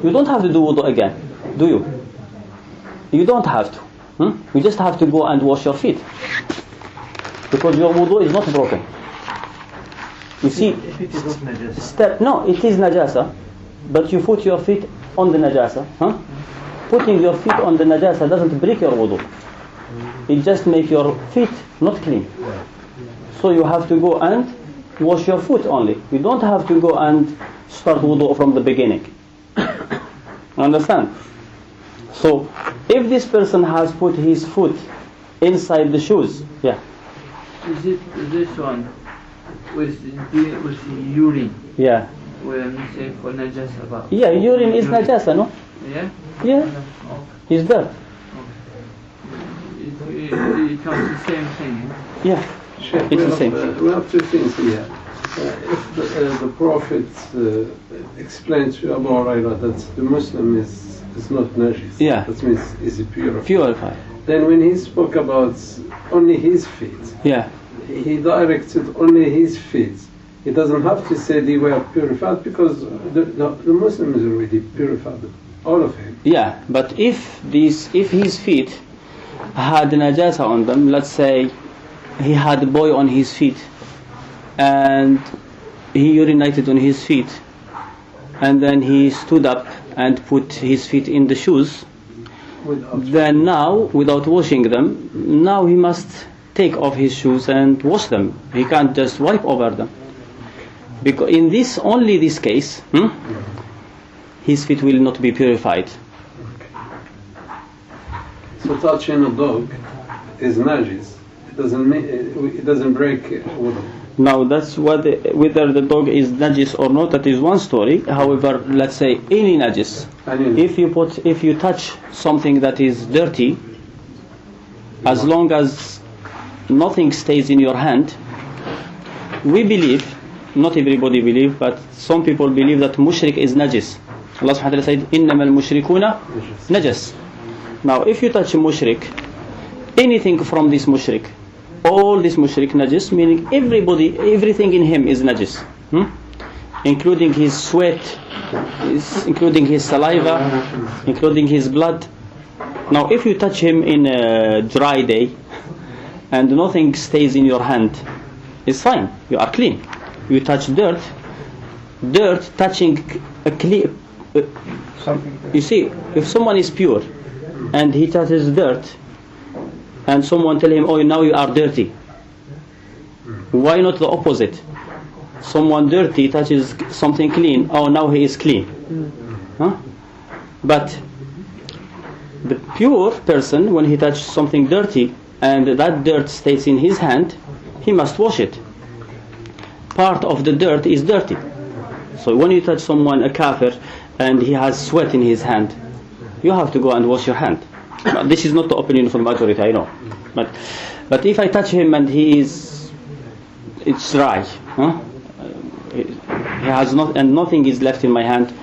You don't have to do wudu again, do you? You don't have to. You just have to go and wash your feet, because your wudu is not broken. You see, if it is not najasa. No, it is najasa, but you put your feet on the najasa. Putting your feet on the najasa doesn't break your wudu. It just makes your feet not clean. So you have to go and wash your foot only. You don't have to go and start wudu from the beginning. Understand? So if this person has put his foot inside the shoes, is it this one with the urine? Yeah. Where I'm saying for najasa. Yeah, urine is najasa, no? Yeah. Yeah. It's dirt. it comes the same thing. Yeah, it's the same. We have two things here. If the Prophet explained to Abu Hurairah that the Muslim is not najis, yeah, that means is purified. Purified. Then when he spoke about only his feet, yeah, he directed only his feet. He doesn't have to say they were purified because the Muslim is already purified, all of him. Yeah, but if his feet had najasa on them, let's say he had a boy on his feet and he urinated on his feet and then he stood up and put his feet in the shoes, then now, without washing them, now he must take off his shoes and wash them. He can't just wipe over them. Because in only this case, his feet will not be purified. So touching a dog is najis. It doesn't break wudu. Now that's whether the dog is najis or not, that is one story. However, let's say any najis. If you touch something that is dirty, as long as nothing stays in your hand, we believe, not everybody believe, but some people believe that mushrik is najis. Allah subhanahu wa ta'ala said, إِنَّمَا الْمُشْرِكُونَ najis. Now if you touch a mushrik, anything from this mushrik, all this mushrik najis, meaning everything in him is najis, including his sweat, including his saliva, including his blood. Now if you touch him in a dry day and nothing stays in your hand, it's fine, you are clean. You touch dirt touching a clean, you see, if someone is pure and he touches dirt and someone tell him, oh, now you are dirty, why not the opposite? Someone dirty touches something clean, oh, now he is clean. But the pure person, when he touches something dirty and that dirt stays in his hand, he must wash it. Part of the dirt is dirty. So when you touch someone, a kafir, and he has sweat in his hand, you have to go and wash your hand. But this is not the opinion of the majority, I know. But if I touch him and it's dry, he has not, and nothing is left in my hand,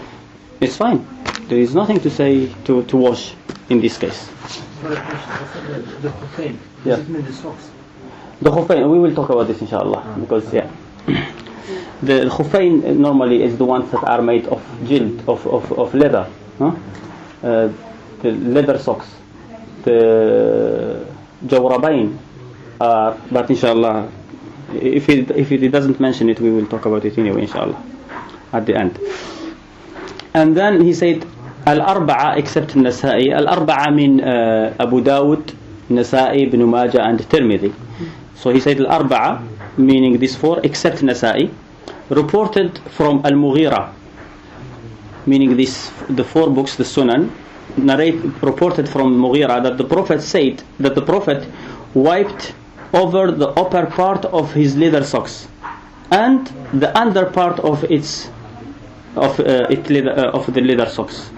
it's fine. There is nothing to say to wash in this case. The khuffayn, yeah. Does it mean the socks? The khuffayn, we will talk about this inshallah, because the khuffayn normally is the ones that are made of jild, of leather, the leather socks. The jawrabain are, but inshallah, if it doesn't mention it, we will talk about it anyway inshallah at the end. And then he said al-arba'a, except Nasa'i. Al-arba'a mean Abu Dawud, Nasa'i, Ibn Majah and Tirmidhi. So he said al-arba'a, meaning these four except Nasa'i, reported from Al-Mughira, meaning the four books, the Sunan, reported from Mughira that the Prophet said that the Prophet wiped over the upper part of his leather socks and the under part of the leather socks.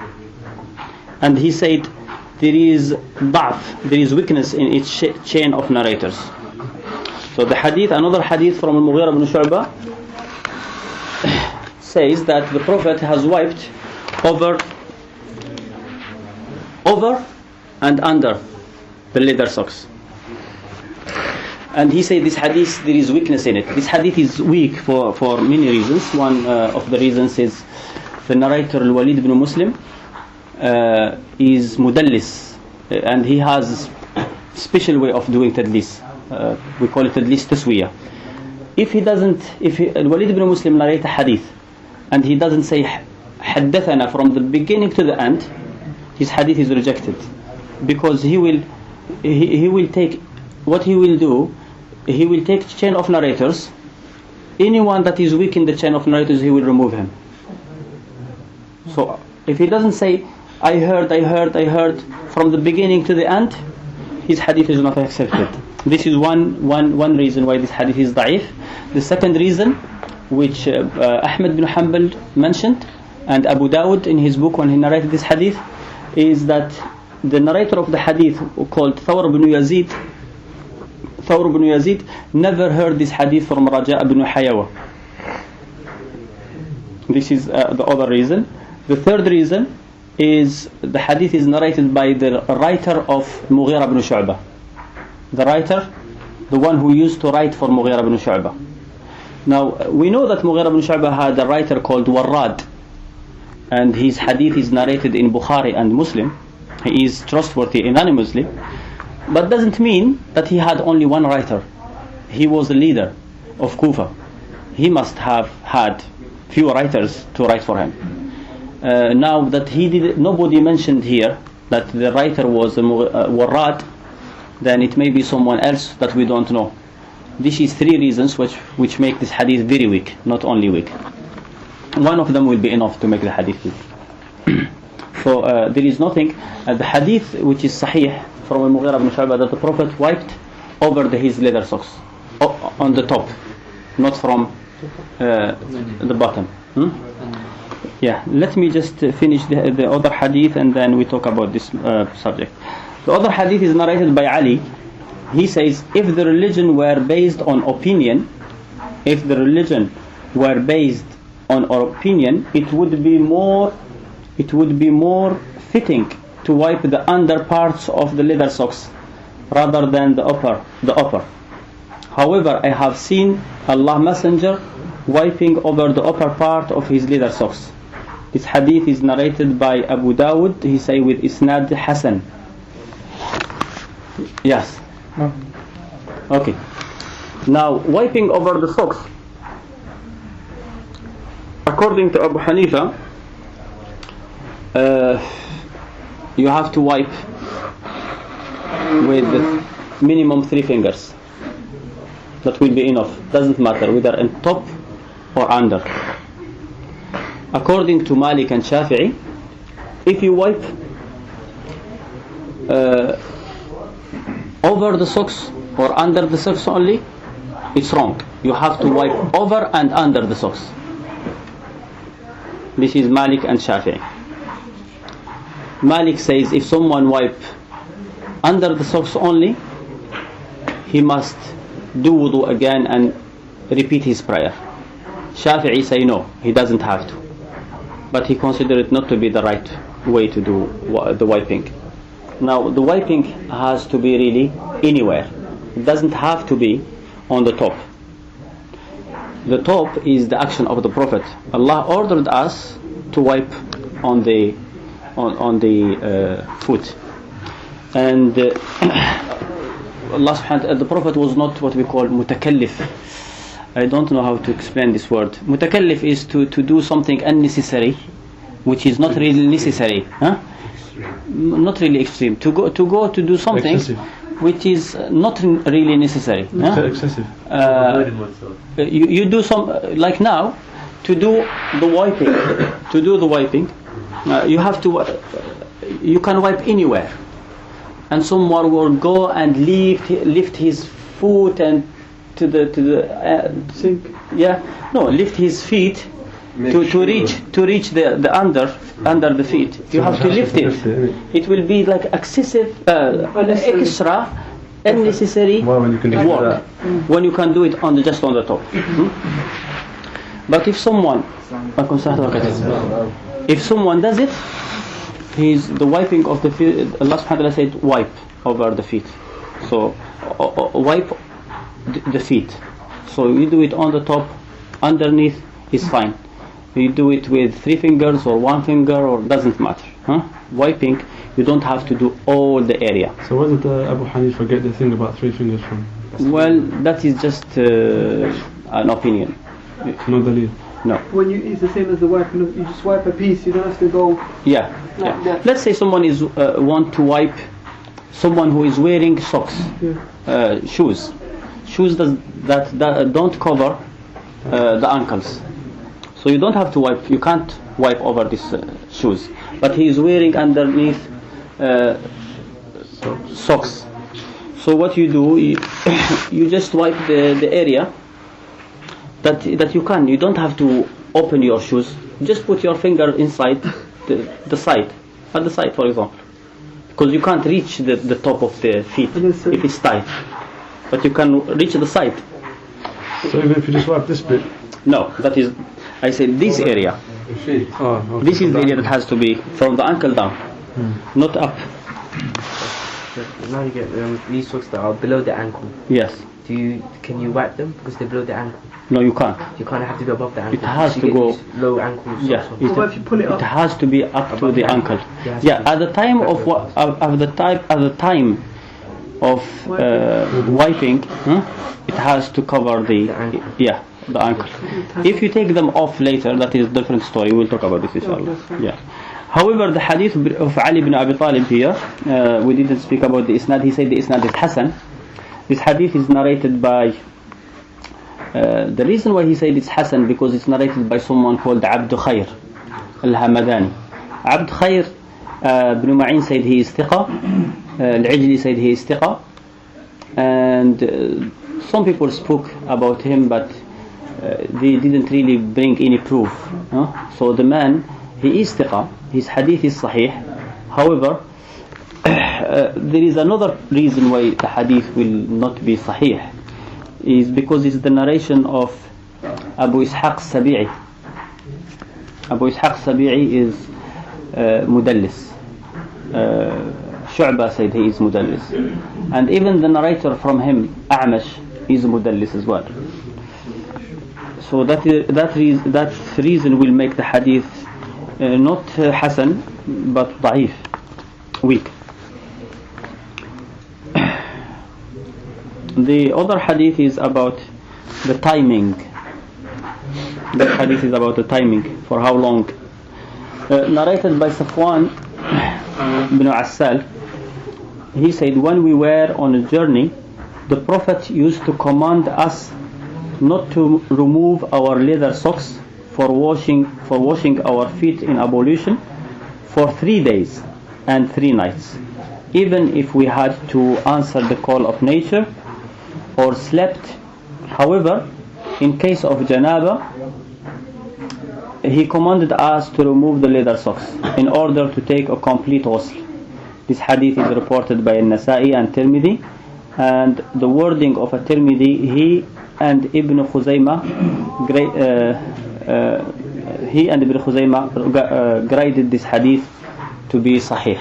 And he said there is weakness in its chain of narrators. So the hadith, another hadith from Al-Mughira ibn Shu'bah says that the Prophet has wiped over and under the leather socks. And he said this hadith, there is weakness in it. This hadith is weak for many reasons. One of the reasons is the narrator Al-Walid ibn Muslim is mudallis, and he has special way of doing tadlis. We call it tadlis taswiyah. If Al-Walid ibn Muslim narrate a hadith and he doesn't say haddathana from the beginning to the end, his hadith is rejected, because he will take, what he will do, he will take chain of narrators. Anyone that is weak in the chain of narrators, he will remove him. So if he doesn't say I heard from the beginning to the end, his hadith is not accepted. This is one reason why this hadith is da'if. The second reason, which Ahmad bin Hanbal mentioned and Abu Dawud in his book when he narrated this hadith, is that the narrator of the hadith called Thawr ibn Yazid never heard this hadith from Raja ibn Hayawa. This is the other reason. The third reason is the hadith is narrated by the writer of Mughira ibn Shu'bah. The writer, the one who used to write for Mughira ibn Shu'bah. Now, we know that Mughira ibn Shu'bah had a writer called Warrad, and his hadith is narrated in Bukhari and Muslim. He is trustworthy unanimously, but doesn't mean that he had only one writer. He was the leader of Kufa. He must have had few writers to write for him. Now that nobody mentioned here that the writer was Warrad, then it may be someone else that we don't know. This is three reasons which make this hadith very weak, not only weak. One of them will be enough to make the hadith weak. So there is nothing. The hadith which is sahih from Mughira ibn Shu'bah that the Prophet wiped over his leather socks on the top, not from the bottom. Yeah, let me just finish the other hadith and then we talk about this subject. The other hadith is narrated by Ali. He says, if the religion were based on opinion, it would be more fitting to wipe the under parts of the leather socks rather than the upper. However, I have seen Allah Messenger wiping over the upper part of his leather socks. This hadith is narrated by Abu Dawud. He say with Isnad Hasan. Yes. Okay. Now, wiping over the socks, according to Abu Hanifa, you have to wipe with minimum 3 fingers. That will be enough. Doesn't matter whether on top or under. According to Malik and Shafi'i, if you wipe over the socks or under the socks only, it's wrong. You have to wipe over and under the socks. This is Malik and Shafi'i. Malik says if someone wipe under the socks only, he must do wudu again and repeat his prayer. Shafi'i say no, he doesn't have to, but he considered it not to be the right way to do the wiping. Now the wiping has to be really anywhere. It doesn't have to be on the top. The top is the action of the Prophet. Allah ordered us to wipe on the foot, and Allah subhanahu wa ta'ala, the Prophet was not what we call mutakallif. I don't know how to explain this word. Mutakallif is to do something unnecessary, which is not really necessary. Huh? Not really extreme. To go to do something excessive, which is not really necessary. Huh? Excessive. You do some, like now, to do the wiping. You have to. You can wipe anywhere, and someone will go and lift his foot and to the sink. Yeah, no, lift his feet to reach the under the feet. You have to lift it. It will be like excessive, extra, unnecessary work when you can do it just on the top. But if someone does it, the wiping of the feet. Allah subhanahu wa ta'ala said wipe over the feet. So wipe the feet. So you do it on the top, underneath is fine. You do it with 3 fingers or 1 finger, or doesn't matter. Wiping, you don't have to do all the area. So where did Abu Hanifa get the thing about 3 fingers from? Well, that is just an opinion. No dalil. No. When it's the same as the wiping, you just wipe a piece, you don't have to go. Yeah. Let's say someone want to wipe someone who is wearing socks, shoes that don't cover the ankles. So you don't have to wipe. You can't wipe over these shoes. But he is wearing underneath socks. So what you do, you just wipe the area that you can. You don't have to open your shoes. Just put your finger inside the side, at the side, for example. because you can't reach the top of the feet if it's tight, but you can reach the side. So even if you just wipe this bit? No, that is, I said this area. Okay. This is the area that has to be from the ankle down, not up. Now you get these socks that are below the ankle. Yes. Can you wipe them because they're below the ankle? No, you can't. You can't have to be above the ankle. It has you to get go these low ankles. Yeah. What if you pull it up? It has to be up to the ankle. Yeah. At the time of wiping, it has to cover the ankle. the ankle. If you take them off later, that is a different story. We'll talk about this inshallah. Yeah. However, the hadith of Ali ibn Abi Talib here, we didn't speak about the isnad. He said the isnad is Hasan. This hadith is narrated by. The reason why he said it's Hasan because it's narrated by someone called Abd Khair al-Hamadani. Abd Khair ibn Ma'in said he is thiqa. Al-Ijli said he is thiqa. And some people spoke about him, but they didn't really bring any proof. So the man, he is thiqa. His hadith is sahih. However, there is another reason why the hadith will not be sahih. Is because it's the narration of Abu Ishaq Sabi'i. Abu Ishaq Sabi'i is mudallis. Shu'bah said he is mudallis. And even the narrator from him, A'mash, is mudallis as well. So that reason will make the hadith not Hasan, but da'if, weak. The other hadith is about the timing. The hadith is about the timing, for how long. Narrated by Safwan ibn Assal, he said, when we were on a journey, the Prophet used to command us not to remove our leather socks for washing our feet in ablution for 3 days and 3 nights, even if we had to answer the call of nature or slept. However, in case of janaba, he commanded us to remove the leather socks in order to take a complete ghusl. This hadith is reported by An-Nasa'i and Tirmidhi, and the wording of At-Tirmidhi, he and Ibn Khuzaymah graded this hadith to be sahih.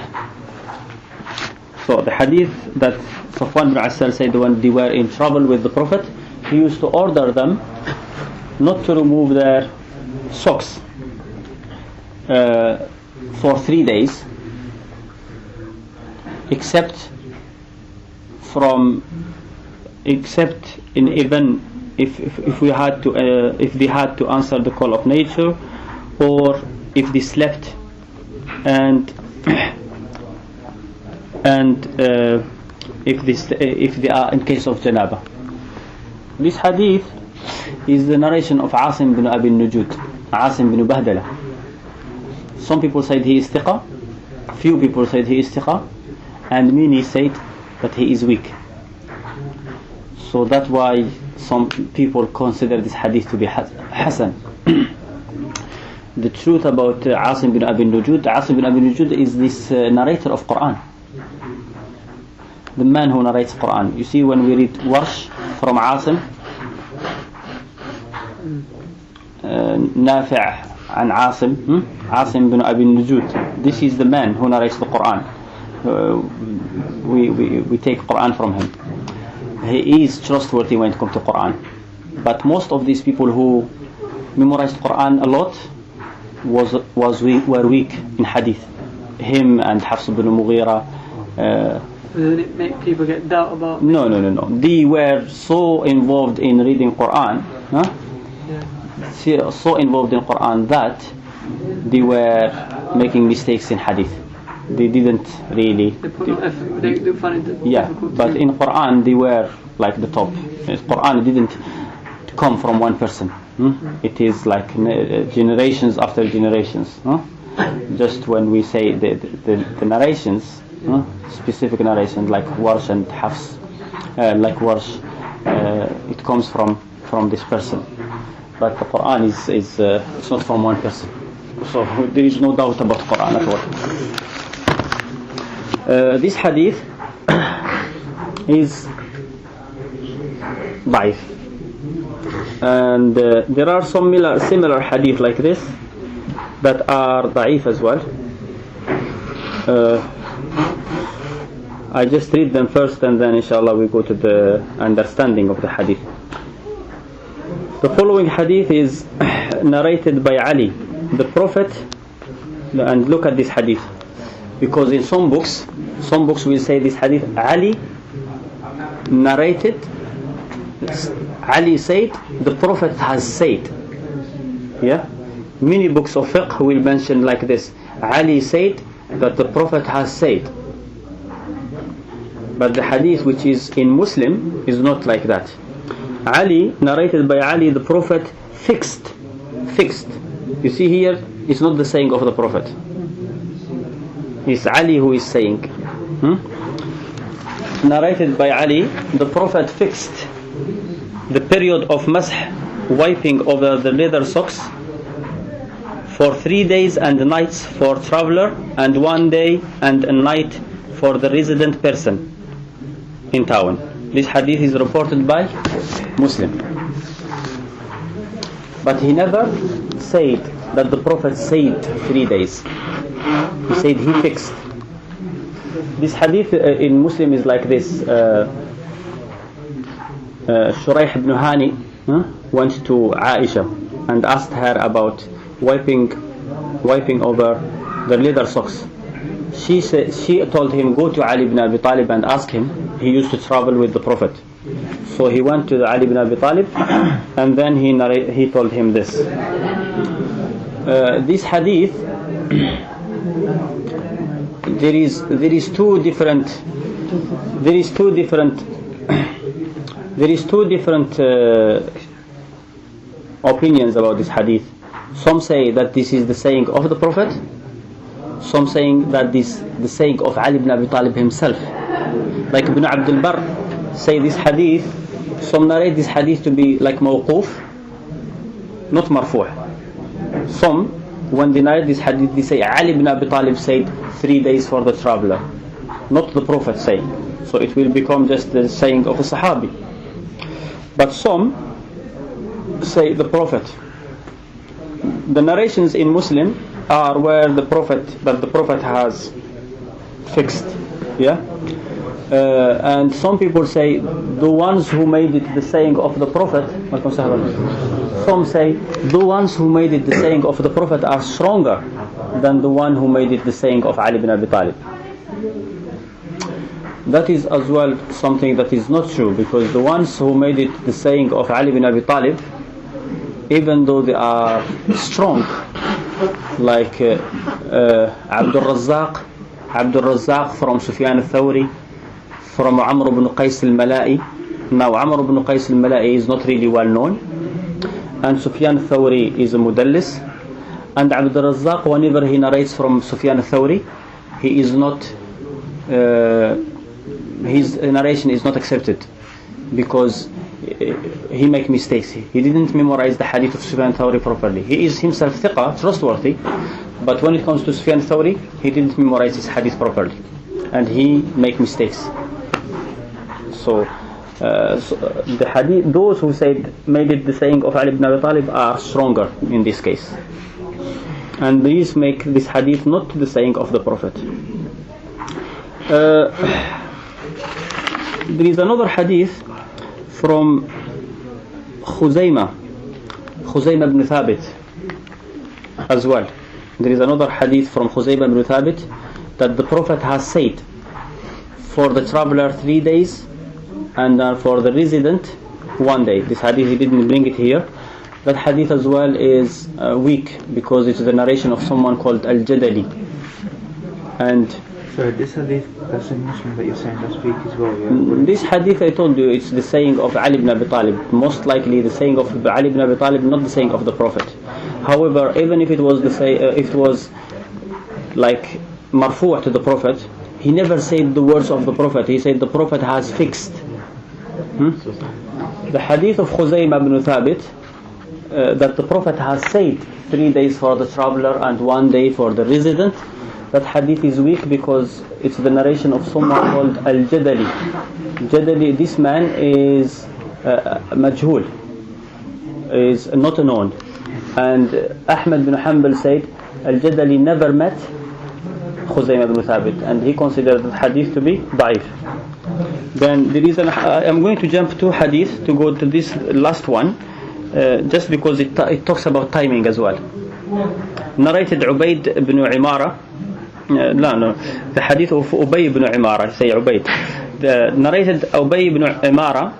So the hadith that Safwan ibn Assal said when they were in trouble with the Prophet, he used to order them not to remove their socks for 3 days, except in even if they had to answer the call of nature, or if they slept, and if they are in case of janaba. This hadith is the narration of Asim bin Abi Nujud, Asim bin Bahdala. Some people said he is thiqa, few people said he is thiqa, and many said that he is weak. So that's why some people consider this hadith to be Hasan. The truth about Asim bin Abi Nujud, Asim bin Abi Nujud is this narrator of Quran, the man who narrates Quran. You see, when we read Warsh from Asim, Nafi' and Asim bin Abi Nujud, this is the man who narrates the Quran. We take Quran from him. He is trustworthy when it comes to Quran. But most of these people who memorized Quran a lot were weak in hadith. Him and Hafs bin Mughira. Doesn't it make people get doubt about? No. They were so involved in reading Quran, so involved in Quran that they were making mistakes in hadith. They didn't really. They put no effort. They find it difficult. But in Quran they were like the top. Quran didn't come from one person. It is like generations after generations. Just when we say the narrations, specific narrations like Warsh and Hafs, like Warsh, it comes from this person. But the Quran is it's not from one person. So there is no doubt about Quran at all. This hadith is ضعيف, and there are some similar hadith like this that are ضعيف as well. I just read them first and then inshallah we go to the understanding of the hadith. The following hadith is narrated by Ali, the Prophet, and look at this hadith, because in some books will say this hadith Ali narrated, Ali said, the Prophet has said. Yeah, many books of fiqh will mention like this: Ali said that the Prophet has said. But the hadith which is in Muslim is not like that. Ali, narrated by Ali, the Prophet fixed. You see here, it's not the saying of the Prophet. It's Ali who is saying. Narrated by Ali, the Prophet fixed the period of masah, wiping over the leather socks, for 3 days and nights for traveler, and 1 day and a night for the resident person in town. This hadith is reported by Muslim. But he never said that the Prophet said 3 days. He said he fixed. This hadith in Muslim is like this. Shuraih ibn Hani went to Aisha and asked her about wiping over the leather socks. She told him, go to Ali ibn Abi Talib and ask him. He used to travel with the Prophet. So he went to Ali ibn Abi Talib and then he told him this. This hadith, there is two different opinions about this hadith. Some say that this is the saying of the Prophet. Some saying that this the saying of Ali ibn Abi Talib himself. Like Ibn Abdul Barr say this hadith. Some narrate this hadith to be like mawquf, not marfu'. Some, when they narrate this hadith, they say Ali ibn Abi Talib said 3 days for the traveler, not the Prophet saying. So it will become just the saying of a Sahabi. But some say the Prophet. The narrations in Muslim are where the Prophet has fixed. Yeah. And some people say the ones who made it the saying of the Prophet. Some say the ones who made it the saying of the Prophet are stronger than the one who made it the saying of Ali ibn Abi Talib. That is as well something that is not true, because the ones who made it the saying of Ali ibn Abi Talib, even though they are strong, like Abdul Razzaq from Sufyan al-Thawri, from Amr ibn Qais al-Mala'i. Now Amr ibn Qais al-Mala'i is not really well known, and Sufyan al-Thawri is a mudallis, and Abdul Razzaq, whenever he narrates from Sufyan al-Thawri, he is not his narration is not accepted, because he make mistakes. He didn't memorize the hadith of Sufyan al-Thawri properly. He is himself thiqa, trustworthy, but when it comes to Sufyan al-Thawri, he didn't memorize his hadith properly, and he make mistakes. So the hadith, those who said made it the saying of Ali ibn Abi Talib are stronger in this case, and these make this hadith not the saying of the Prophet. There is another hadith from Khuzaymah ibn Thabit as well. There is another hadith from Khuzaymah ibn Thabit that the Prophet has said, for the traveler 3 days, and for the resident 1 day. This hadith, he didn't bring it here. That hadith as well is weak, because it's the narration of someone called Al-Jadali. And so this hadith that's in Muslim that you're saying that's weak as well, yeah? This hadith, I told you, it's the saying of Ali ibn Abi Talib. Most likely the saying of Ali ibn Abi Talib, not the saying of the Prophet. However, even if it was like marfu' to the Prophet, he never said the words of the Prophet. He said the Prophet has fixed. The hadith of Khuzaymah ibn Thabit, that the Prophet has said 3 days for the traveler and 1 day for the resident, that hadith is weak because it's the narration of someone called Al-Jadali. Jadali, this man is majhul, is not known. And Ahmad bin Hanbal said Al-Jadali never met Khuzaymah ibn Thabit, and he considered the hadith to be da'if. Then the reason I'm going to jump to hadith to go to this last one, just because it talks about timing as well. Narrated Ubayd ibn Imara. No, the hadith of Ubay ibn Imara. Say Ubayd. Narrated Ubay ibn Imara.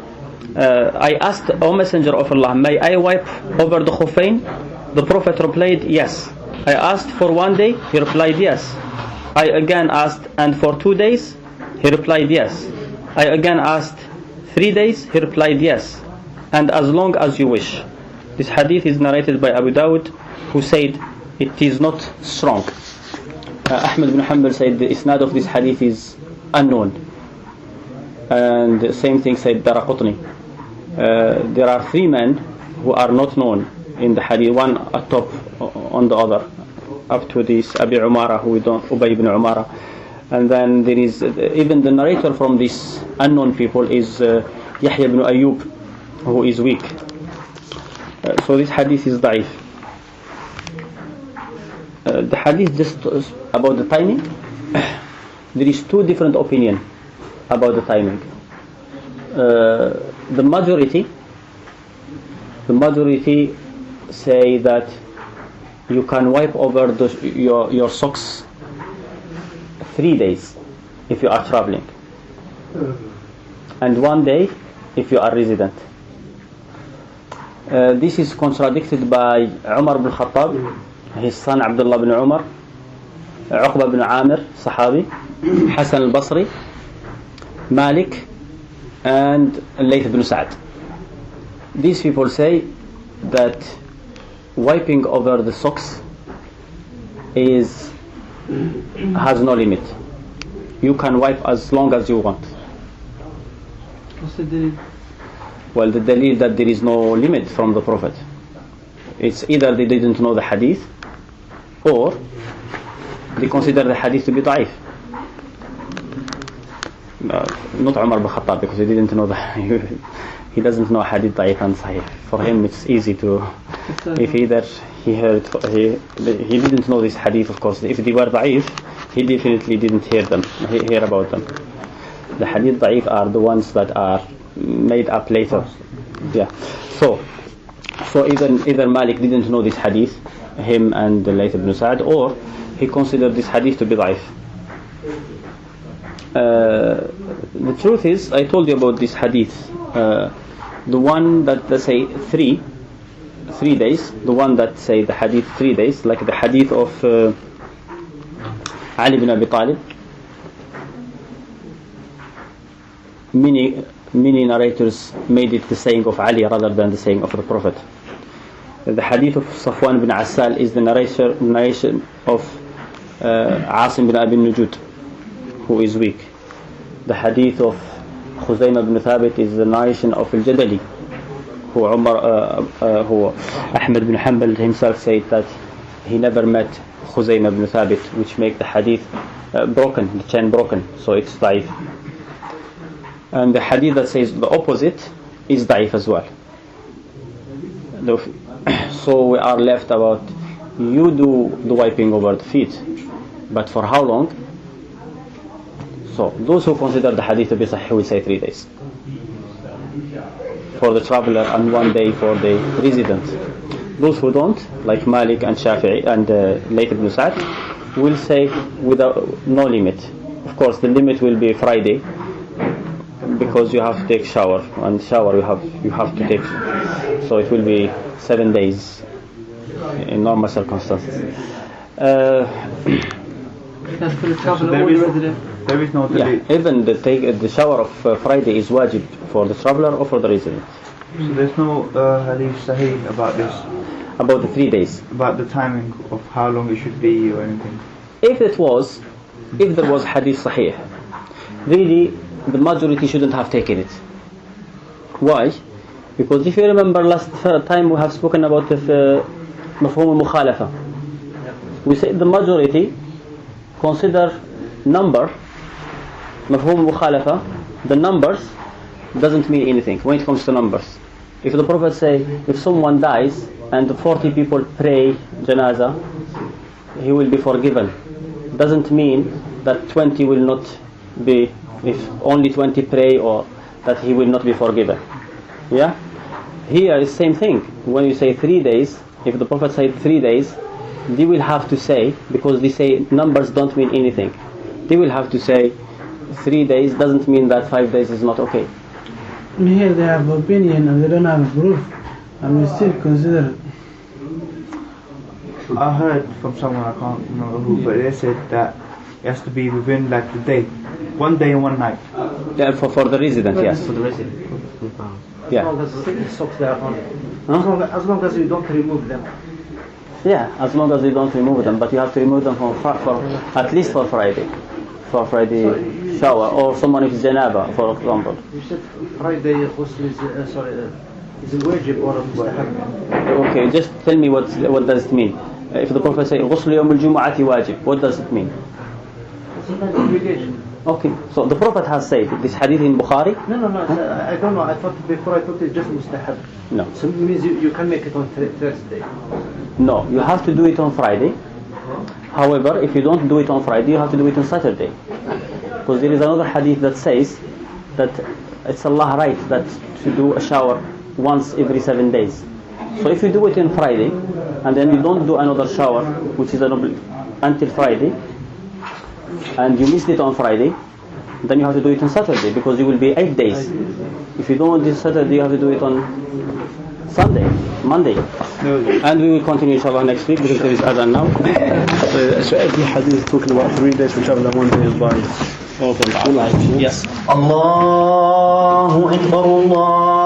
I asked, O Messenger of Allah, may I wipe over the khuffain? The Prophet replied, yes. I asked for 1 day. He replied, yes. I again asked, and for 2 days? He replied, yes. I again asked 3 days. He replied, yes. And as long as you wish. This hadith is narrated by Abu Dawud, who said it is not strong. Ahmad bin Hanbal said the isnad of this hadith is unknown. And the same thing said Daraqutni. There are 3 men who are not known in the hadith, one at top on the other, up to this Abi Umara, who we don't, Ubay ibn Umara. And then there is even the narrator from these unknown people is Yahya ibn Ayyub, who is weak. So this hadith is da'if. The hadith just about the timing. There is 2 different opinions about the timing. The majority say that you can wipe over your socks 3 days if you are traveling, and 1 day if you are resident. This is contradicted by Umar ibn Khattab, his son Abdullah ibn Umar, Uqba ibn Amir, Sahabi, Hassan al-Basri, Malik, and Layth ibn Sa'd. These people say that wiping over the socks has no limit. You can wipe as long as you want. What's the dalil? Well, the dalil that there is no limit from the Prophet. It's either they didn't know the hadith, or they consider the hadith to be da'if. Not Umar ibn Khattab, because he didn't know he doesn't know hadith da'if and sahih. For him it's easy to, if either he didn't know this hadith, of course. If they were da'if, he definitely didn't hear about them. The hadith da'if are the ones that are made up later. Yeah. So either Malik didn't know this hadith, him and Layth ibn Sa'd, or he considered this hadith to be da'if. The truth is, I told you about this hadith. The one that they say 3 days, the one that say the hadith 3 days, like the hadith of Ali ibn Abi Talib. Many narrators made it the saying of Ali rather than the saying of the Prophet. The hadith of Safwan ibn Assal is the narration of Asim ibn Abi Nujud, who is weak. The hadith of Khuzaymah ibn Thabit is the narration of Al-Jadali, who Ahmad ibn Hanbal himself said that he never met Khuzaymah ibn Thabit, which make the hadith broken, the chain broken, so it's da'if. And the hadith that says the opposite is da'if as well. So we are left about, you do the wiping over the feet, but for how long? So those who consider the hadith to be sahih will say 3 days for the traveler and 1 day for the resident. Those who don't, like Malik and Shafi'i and Layth ibn Sa'd, will say without no limit. Of course the limit will be Friday, because you have to take shower, and shower you have to take, so it will be 7 days in normal circumstances. That's for the traveller or the resident? There is no delay. Yeah, even the shower of Friday is wajib for the traveller or for the resident. So there's no hadith sahih about this? About the 3 days? About the timing of how long it should be or anything? If there was hadith sahih, really the majority shouldn't have taken it. Why? Because if you remember last time we have spoken about the mafhum al-mukhalafa. We said the majority consider number, مفهوم مخالفة, the numbers doesn't mean anything when it comes to numbers. If the Prophet say, if someone dies and 40 people pray janazah, he will be forgiven. Doesn't mean that 20 will not be, if only 20 pray, or that he will not be forgiven. Yeah? Here is same thing. When you say 3 days, if the Prophet said 3 days, they will have to say, because they say numbers don't mean anything, they will have to say 3 days doesn't mean that 5 days is not okay. And here they have opinion and they don't have proof, and we still consider it. I heard from someone, I can't remember who, but they said that it has to be within like the day, 1 day and 1 night. Yeah, for the resident, yes. For the resident. Yeah. As long as the socks they are on. As long as you don't remove them. Yeah, as long as you don't remove them, but you have to remove them for at least for Friday shower, or someone who's janaba, for example. You said Friday ghusl is is a wajib or a mustahab. Okay, just tell me what does it mean. If the Prophet say ghusl yawm al-jumu'ati wajib, what does it mean? It's an obligation. Okay, so the Prophet has said this hadith in Bukhari. No, I don't know. I thought before it's just mustahab. No. So it means you can make it on Thursday. No, you have to do it on Friday. However, if you don't do it on Friday, you have to do it on Saturday. Because there is another hadith that says that it's Allah right that to do a shower once every 7 days. So if you do it on Friday and then you don't do another shower, which is until Friday, and you missed it on Friday, then you have to do it on Saturday, because it will be 8 days. If you don't do it Saturday, you have to do it on Sunday, Monday. And we will continue inshallah next week, because there is adhan now. So every hadith talking about 3 days, which have that 1 day is biased. Yes. Allahu Akbar, Allah.